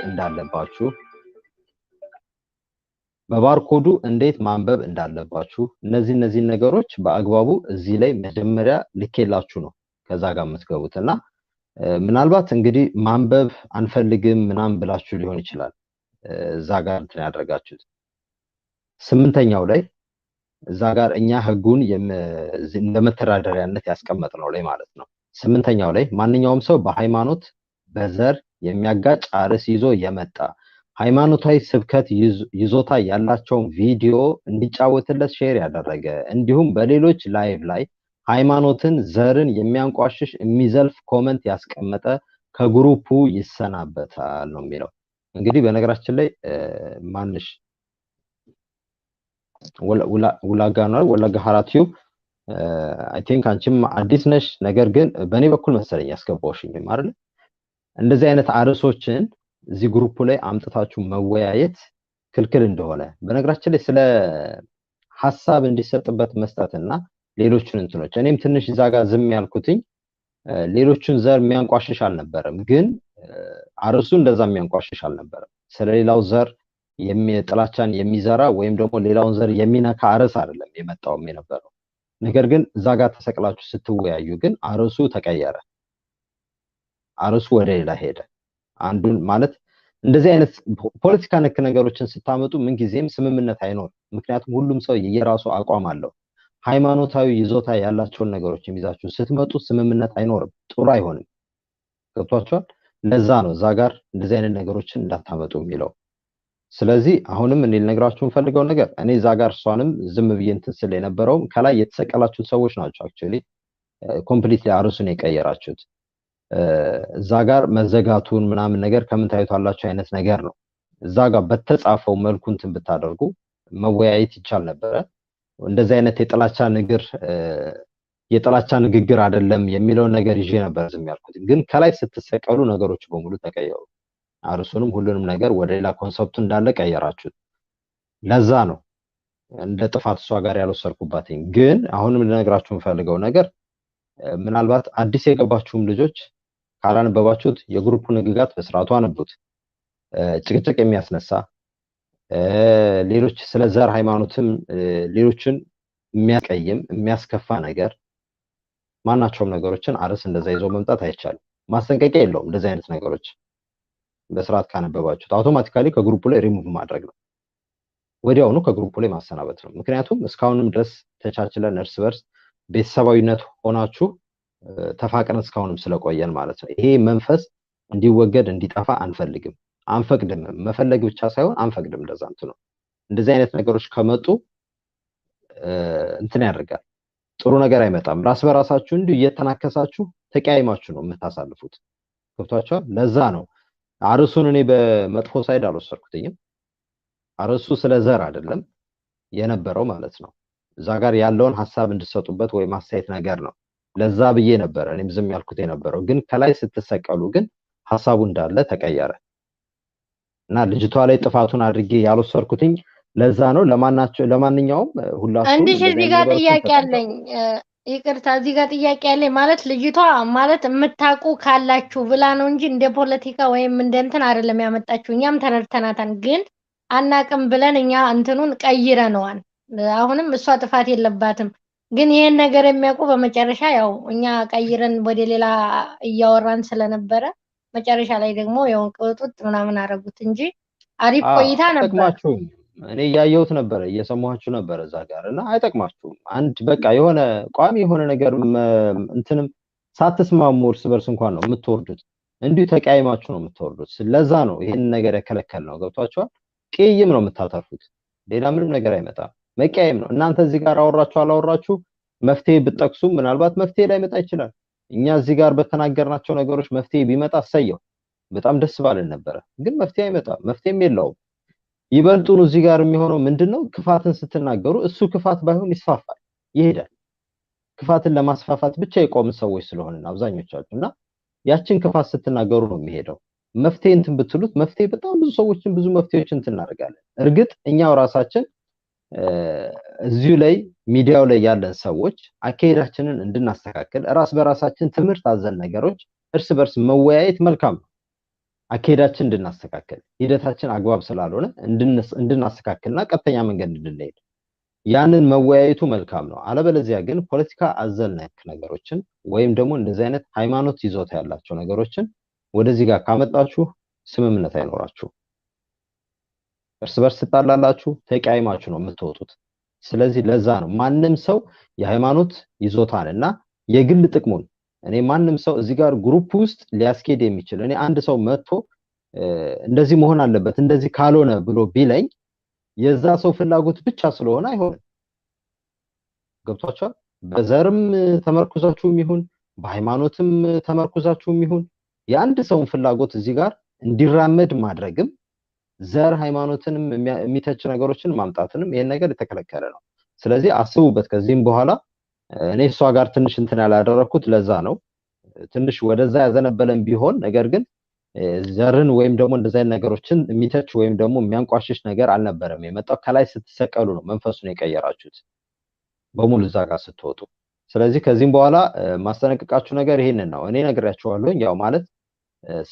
Speaker 5: እንዳለባችሁ እነዚህ ነገሮች በአግባቡ እዚህ ላይ መጀመሪያ ልኬላችሁ ነው ከዛ ጋር የምትገቡትና ምናልባት እንግዲህ ማንበብ አንፈልግም ምናምን ብላችሁ ሊሆን ይችላል እዛ ጋር እንትን ያደርጋችሁት። ስምንተኛው ላይ እዛ ጋር እኛ ህጉን እንደመተዳደሪያነት ያስቀመጥነው ላይ ማለት ነው። ስምንተኛው ላይ ማንኛውም ሰው በሃይማኖት በዘር የሚያጋጭ ርዕስ ይዞ የመጣ ሃይማኖታዊ ስብከት ይዞታ ያላቸውን ቪዲዮ እንዲጫወትለት ሼር ያደረገ እንዲሁም በሌሎች ላይቭ ላይ ሃይማኖትን ዘርን የሚያንቋሽሽ የሚዘልፍ ኮመንት ያስቀመጠ ከግሩፑ ይሰናበታል ነው የሚለው። እንግዲህ በነገራችን ላይ ማንሽ ወላጋ ሀራቲው አይ ቲንክ አንቺም አዲስ ነሽ፣ ነገር ግን በእኔ በኩል መሰለኝ ያስገባውሽኝ አይደል? እንደዚህ አይነት ርዕሶችን እዚህ ግሩፑ ላይ አምጥታችሁ መወያየት ክልክል እንደሆነ በነገራችን ላይ ስለ ሐሳብ እንዲሰጥበት መስጠትና ሌሎችን እንትኖች እኔም ትንሽ እዛ ጋር ዝም ያልኩትኝ ሌሎችን ዘር የሚያንቋሽሽ አልነበረም፣ ግን ርዕሱ እንደዛ የሚያንቋሽሽ አልነበረም። ስለሌላው ዘር ጥላቻን የሚዘራ ወይም ደግሞ ሌላውን ዘር የሚነካ ርዕስ አይደለም የመጣውም የነበረው። ነገር ግን እዛ ጋር ተሰቅላችሁ ስትወያዩ ግን ርዕሱ ተቀየረ፣ ርዕሱ ወደ ሌላ ሄደ። አንዱን ማለት እንደዚህ አይነት ፖለቲካ ነክ ነገሮችን ስታመጡ ምን ጊዜም ስምምነት አይኖርም። ምክንያቱም ሁሉም ሰው የየራሱ አቋም አለው። ሃይማኖታዊ ይዞታ ያላቸውን ነገሮች የሚይዛችሁ ስትመጡ ስምምነት አይኖርም፣ ጥሩ አይሆንም። ገብቷችኋል? ለዛ ነው እዛ ጋር እንደዚህ አይነት ነገሮችን እንዳታመጡ የሚለው። ስለዚህ አሁንም እኔ ልነግራችሁ የምፈልገው ነገር እኔ እዛ ጋር እሷንም ዝም ብዬ እንትን ስል የነበረውም ከላይ የተሰቀላችሁት ሰዎች ናቸው አክቹሊ ኮምፕሊትሊ ርዕሱን የቀየራችሁት። እዛ ጋር መዘጋቱን ምናምን ነገር ከምን ታዩታላችሁ አይነት ነገር ነው። እዛ ጋር በተጻፈው መልኩ እንትን ብታደርጉ መወያየት ይቻል ነበረ። እንደዚህ አይነት የጥላቻ ንግግር አይደለም የሚለው ነገር ይዤ ነበር ዝም ያልኩት። ግን ከላይ ስትሰቀሉ ነገሮች በሙሉ ተቀየሩ። ርዕሱንም ሁሉንም ነገር ወደ ሌላ ኮንሰፕቱ እንዳለ ቀየራችሁት። ለዛ ነው እንደ ጥፋት እሷ ጋር ያልወሰድኩባትኝ። ግን አሁንም ልነግራችሁ የምፈልገው ነገር ምናልባት አዲስ የገባችሁም ልጆች ካላነበባችሁት የግሩፑን ህግጋት በስርዓቱ አንብቡት። ጭቅጭቅ የሚያስነሳ ሌሎች ስለ ዘር ሃይማኖትም ሌሎችን የሚያቀይም የሚያስከፋ ነገር ማናቸውም ነገሮችን አርዕስት እንደዛ ይዞ መምጣት አይቻልም። ማስጠንቀቂያ የለውም። እንደዚህ አይነት ነገሮች በስርዓት ካነበባችሁት አውቶማቲካሊ ከግሩፑ ላይ ሪሙቭ ማድረግ ነው። ወዲያውኑ ከግሩፑ ላይ ማሰናበት ነው። ምክንያቱም እስካሁንም ድረስ ተቻችለን እርስ በርስ ቤተሰባዊነት ሆናችሁ ተፋቅረን እስካሁንም ስለቆየን ማለት ነው። ይሄ መንፈስ እንዲወገድ እንዲጠፋ አንፈልግም፣ አንፈቅድም። መፈለግ ብቻ ሳይሆን አንፈቅድም። እንደዛ ነው። እንደዚህ አይነት ነገሮች ከመጡ እንትን ያደርጋል፣ ጥሩ ነገር አይመጣም። ራስ በራሳችሁ እንዲሁ እየተናከሳችሁ ተቀያይማችሁ ነው የምታሳልፉት። ገብቷችኋል? ለዛ ነው አርዕሱን እኔ በመጥፎ ሳይድ አልወሰድኩትኝም። አርዕሱ ስለ ዘር አይደለም የነበረው ማለት ነው። እዛ ጋር ያለውን ሐሳብ እንድትሰጡበት ወይ ማስተያየት ነገር ነው። ለዛ ብዬ ነበር እኔም ዝም ያልኩት የነበረው። ግን ከላይ ስትሰቀሉ ግን ሐሳቡ እንዳለ ተቀየረ እና ልጅቷ ላይ ጥፋቱን አድርጌ ያልወሰድኩትኝ ለዛ ነው። ለማንኛውም ሁላችሁም
Speaker 2: እንዲህ እዚህ ጋር ጥያቄ አለኝ። ይቅርታ እዚህ ጋር ጥያቄ አለኝ። ማለት ልጅቷ ማለት የምታውቁ ካላችሁ ብላ ነው እንጂ እንደ ፖለቲካ ወይም እንደ እንትን አይደለም ያመጣችሁ። እኛም ተነድተናታን ግን አናቅም ብለን እኛ እንትኑን ቀይረነዋል። አሁንም እሷ ጥፋት የለባትም። ግን ይሄን ነገር የሚያውቁ በመጨረሻ ያው እኛ ቀይረን ወደ ሌላ እያወራን ስለነበረ መጨረሻ ላይ ደግሞ ያው ቅጡጥ ምናምን አረጉት እንጂ አሪፍ ቆይታ ነበር።
Speaker 5: እኔ ያየሁት ነበር እየሰማችሁ ነበር እዛ ጋር እና አይጠቅማችሁም። አንድ በቃ የሆነ ቋሚ የሆነ ነገር እንትንም ሳትስማሙ እርስ በርስ እንኳን ነው የምትወርዱት። እንዲሁ ተቀያይማችሁ ነው የምትወርዱት። ስለዛ ነው ይሄን ነገር ያከለከል ነው። ገብቷችኋል? ቅይም ነው የምታተርፉት። ሌላ ምንም ነገር አይመጣም። መቀያየም ነው። እናንተ እዚህ ጋር አወራችሁ አላወራችሁ መፍትሄ ብትጠቅሱ ምናልባት መፍትሄ ላይ መጣ ይችላል። እኛ እዚህ ጋር በተናገርናቸው ነገሮች መፍትሄ ቢመጣ አሰየው በጣም ደስ ባለን ነበር። ግን መፍትሄ አይመጣም። መፍትሄም የለውም። ይበልጡን እዚህ ጋር የሚሆነው ምንድነው? ክፋትን ስትናገሩ እሱ ክፋት ባይሆን ይስፋፋል፣ ይሄዳል። ክፋትን ለማስፋፋት ብቻ የቆሙ ሰዎች ስለሆነ አብዛኞቻችሁ እና ያችን ክፋት ስትናገሩ ነው የሚሄደው። መፍትሄ እንትን ብትሉት መፍትሄ በጣም ብዙ ሰዎችን ብዙ መፍትሄዎችን እናደርጋለን። እርግጥ እኛው ራሳችን እዚሁ ላይ ሚዲያው ላይ ያለን ሰዎች አካሄዳችንን እንድናስተካክል ራስ በራሳችን ትምህርት አዘል ነገሮች እርስ በርስ መወያየት መልካም ነው። አካሄዳችን እንድናስተካክል ሂደታችን አግባብ ስላልሆነ እንድናስተካክልና ቀጥተኛ መንገድ እንድንሄድ ያንን መወያየቱ መልካም ነው። አለበለዚያ ግን ፖለቲካ አዘል ነገሮችን ወይም ደግሞ እንደዚህ አይነት ሃይማኖት ይዞታ ያላቸው ነገሮችን ወደዚህ ጋር ካመጣችሁ ስምምነት አይኖራችሁ። እርስ በርስ ተጣላላችሁ፣ ተቀያይማችሁ ነው የምትወጡት። ስለዚህ ለዛ ነው ማንም ሰው የሃይማኖት ይዞታንና የግል ጥቅሙን እኔ ማንም ሰው እዚህ ጋር ግሩፕ ውስጥ ሊያስኬድ የሚችል እኔ አንድ ሰው መጥቶ እንደዚህ መሆን አለበት እንደዚህ ካልሆነ ብሎ ቢለኝ የዛ ሰው ፍላጎት ብቻ ስለሆነ አይሆንም። ገብቷችኋል? በዘርም ተመርኩዛችሁም ይሁን በሃይማኖትም ተመርኩዛችሁም ይሁን የአንድ ሰውን ፍላጎት እዚህ ጋር እንዲራመድ ማድረግም ዘር ሃይማኖትንም የሚተች ነገሮችን ማምጣትንም ይሄን ነገር የተከለከለ ነው። ስለዚህ አስቡበት። ከዚህም በኋላ እኔ እሷ ጋር ትንሽ እንትን ያላደረኩት ለዛ ነው። ትንሽ ወደዛ ያዘነበለን ቢሆን ነገር ግን ዘርን ወይም ደግሞ እንደዚህ አይነት ነገሮችን የሚተች ወይም ደግሞ የሚያንቋሽሽ ነገር አልነበረም የመጣው። ከላይ ስትሰቀሉ ነው መንፈሱን የቀየራችሁት በሙሉ እዛ ጋር ስትወጡ። ስለዚህ ከዚህም በኋላ ማስጠነቀቃችሁ ነገር ይሄንን ነው። እኔ ነግሬያችኋለሁ። ያው ማለት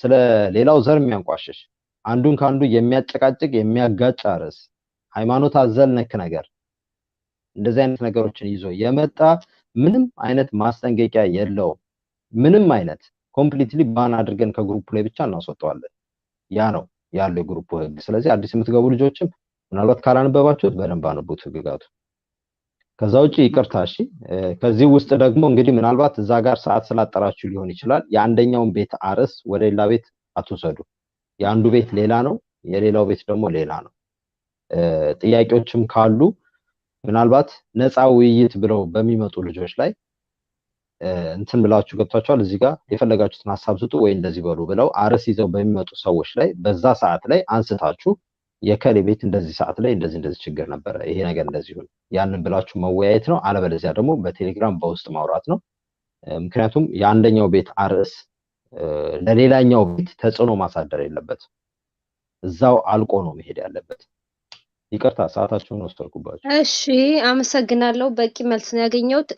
Speaker 5: ስለ ሌላው ዘር የሚያንቋሽሽ አንዱን ካንዱ የሚያጨቃጭቅ የሚያጋጭ አርዕስት ሃይማኖት አዘል ነክ ነገር እንደዚህ አይነት ነገሮችን ይዞ የመጣ ምንም አይነት ማስጠንቀቂያ የለውም። ምንም አይነት ኮምፕሊትሊ ባን አድርገን ከግሩፕ ላይ ብቻ እናስወጣዋለን። ያ ነው ያለው የግሩፕ ህግ። ስለዚህ አዲስ የምትገቡ ልጆችም ምናልባት ካላነበባችሁት በደንብ አንቡት ህግጋቱ። ከዛ ውጪ ይቅርታ እሺ። ከዚህ ውስጥ ደግሞ እንግዲህ ምናልባት እዛ ጋር ሰዓት ስላጠራችሁ ሊሆን ይችላል የአንደኛውን ቤት አርዕስት ወደ ሌላ ቤት አትውሰዱ። የአንዱ ቤት ሌላ ነው፣ የሌላው ቤት ደግሞ ሌላ ነው። ጥያቄዎችም ካሉ ምናልባት ነፃ ውይይት ብለው በሚመጡ ልጆች ላይ እንትን ብላችሁ ገብታችኋል። እዚህ ጋር የፈለጋችሁትን ሐሳብ ስጡ ወይ እንደዚህ በሉ ብለው አርዕስት ይዘው በሚመጡ ሰዎች ላይ በዛ ሰዓት ላይ አንስታችሁ የከሌ ቤት እንደዚህ ሰዓት ላይ እንደዚህ ችግር ነበረ፣ ይሄ ነገር እንደዚህ ይሁን ያንን ብላችሁ መወያየት ነው። አለበለዚያ ደግሞ በቴሌግራም በውስጥ ማውራት ነው። ምክንያቱም የአንደኛው ቤት አርዕስት ለሌላኛው ቤት ተጽዕኖ ማሳደር የለበትም። እዛው አልቆ ነው መሄድ ያለበት። ይቅርታ ሰዓታችሁን ወሰድኩባችሁ።
Speaker 3: እሺ አመሰግናለሁ። በቂ መልስ ነው ያገኘሁት።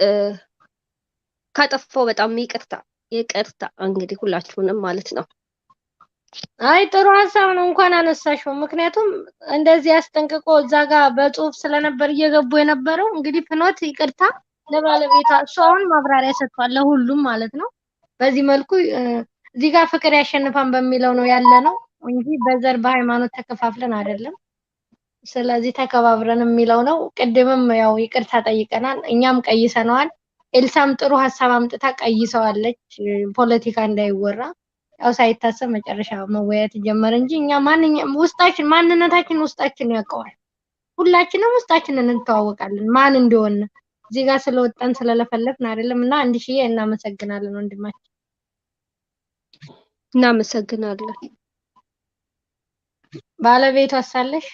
Speaker 3: ካጠፋው በጣም ይቅርታ። ይቅርታ እንግዲህ ሁላችሁንም ማለት ነው።
Speaker 2: አይ ጥሩ ሀሳብ ነው እንኳን አነሳሽው። ምክንያቱም እንደዚህ አስጠንቅቆ እዛ ጋር በጽሁፍ ስለነበር እየገቡ የነበረው እንግዲህ ፍኖት ይቅርታ ለባለቤቷ እሱ አሁን ማብራሪያ ሰጥቷል ለሁሉም ማለት ነው። በዚህ መልኩ እዚህ ጋር ፍቅር ያሸንፋን በሚለው ነው ያለ ነው እንጂ በዘር በሃይማኖት ተከፋፍለን አይደለም። ስለዚህ ተከባብረን የሚለው ነው። ቅድምም ያው ይቅርታ ጠይቀናል፣ እኛም ቀይሰነዋል። ኤልሳም ጥሩ ሀሳብ አምጥታ ቀይሰዋለች፣ ፖለቲካ እንዳይወራ ያው ሳይታሰብ መጨረሻ መወያየት ጀመረ እንጂ እኛ ውስጣችን ማንነታችን ውስጣችን ያውቀዋል። ሁላችንም ውስጣችንን እንተዋወቃለን ማን እንደሆነ እዚህ ጋር ስለወጣን ስለለፈለፍን አይደለም። እና አንድ ሺህ እናመሰግናለን ወንድማችን።
Speaker 3: እናመሰግናለን።
Speaker 2: ባለቤቷ አሳለሽ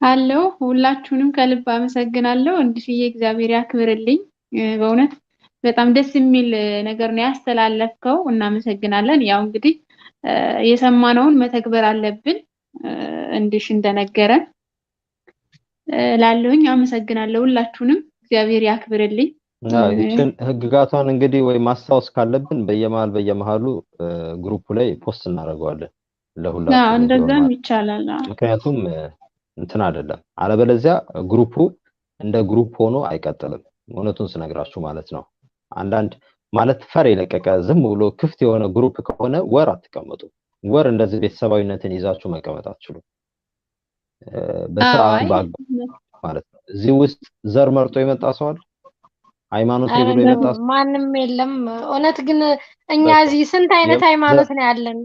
Speaker 1: አለው ሁላችሁንም ከልብ አመሰግናለሁ። እንድሽዬ እግዚአብሔር ያክብርልኝ። በእውነት በጣም ደስ የሚል ነገር ነው ያስተላለፍከው። እናመሰግናለን። ያው እንግዲህ የሰማነውን መተግበር አለብን እንድሽ እንደነገረን ላለሁኝ አመሰግናለሁ። ሁላችሁንም እግዚአብሔር ያክብርልኝ።
Speaker 5: ይችን ህግጋቷን እንግዲህ ወይ ማስታወስ ካለብን በየመሃሉ ግሩፕ ላይ ፖስት እናደርገዋለን ለሁላችንም።
Speaker 1: እንደዛም ይቻላል።
Speaker 5: ምክንያቱም እንትን አይደለም አለበለዚያ ግሩፑ እንደ ግሩፕ ሆኖ አይቀጥልም። እውነቱን ስነግራችሁ ማለት ነው። አንዳንድ ማለት ፈር የለቀቀ ዝም ብሎ ክፍት የሆነ ግሩፕ ከሆነ ወር አትቀመጡ። ወር እንደዚህ ቤተሰባዊነትን ይዛችሁ መቀመጥ አትችሉም። በስርዓት ማለት ነው። እዚህ ውስጥ ዘር መርጦ የመጣ ሰው አለ? ሃይማኖት ብሎ የመጣ ሰው
Speaker 2: ማንም የለም። እውነት ግን እኛ እዚህ ስንት አይነት ሃይማኖት ነው ያለን?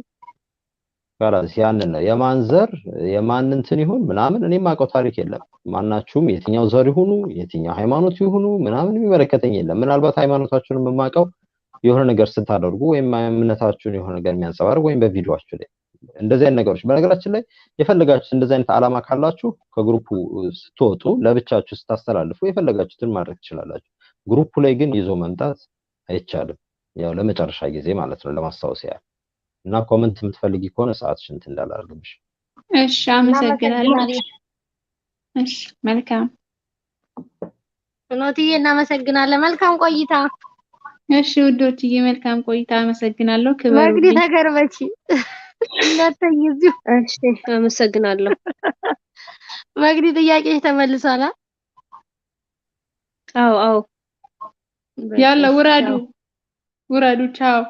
Speaker 5: ጋራስ ያንን ነው የማን ዘር የማን እንትን ይሁን ምናምን እኔ ማውቀው ታሪክ የለም። ማናችሁም የትኛው ዘር ይሁኑ የትኛው ሃይማኖት ይሁኑ ምናምን የሚመለከተኝ የለም። ምናልባት ሃይማኖታችሁን የማውቀው የሆነ ነገር ስታደርጉ ወይም እምነታችሁን የሆነ ነገር የሚያንጸባርቅ ወይም በቪዲዮአችሁ ላይ እንደዚህ አይነት ነገሮች በነገራችን ላይ የፈለጋችሁት እንደዚህ አይነት ዓላማ ካላችሁ ከግሩፑ ስትወጡ ለብቻችሁ ስታስተላልፉ የፈለጋችሁትን ማድረግ ትችላላችሁ። ግሩፑ ላይ ግን ይዞ መምጣት አይቻልም። ያው ለመጨረሻ ጊዜ ማለት ነው ለማስታወስ ያህል እና ኮሜንት የምትፈልጊ ከሆነ ሰዓትሽ እንትን እንዳላርግብሽ።
Speaker 1: እሺ አመሰግናለሁ። እሺ መልካም
Speaker 2: ፍኖትዬ እናመሰግናለን። መልካም ቆይታ።
Speaker 1: እሺ ውዶችዬ መልካም ቆይታ። አመሰግናለሁ። ክብር
Speaker 2: መግዲ ተገርበቺ እናተይዙ።
Speaker 3: እሺ አመሰግናለሁ።
Speaker 2: መግዲ ጥያቄሽ ተመልሷል?
Speaker 3: አዎ
Speaker 1: ያለ ውረዱ ቻው።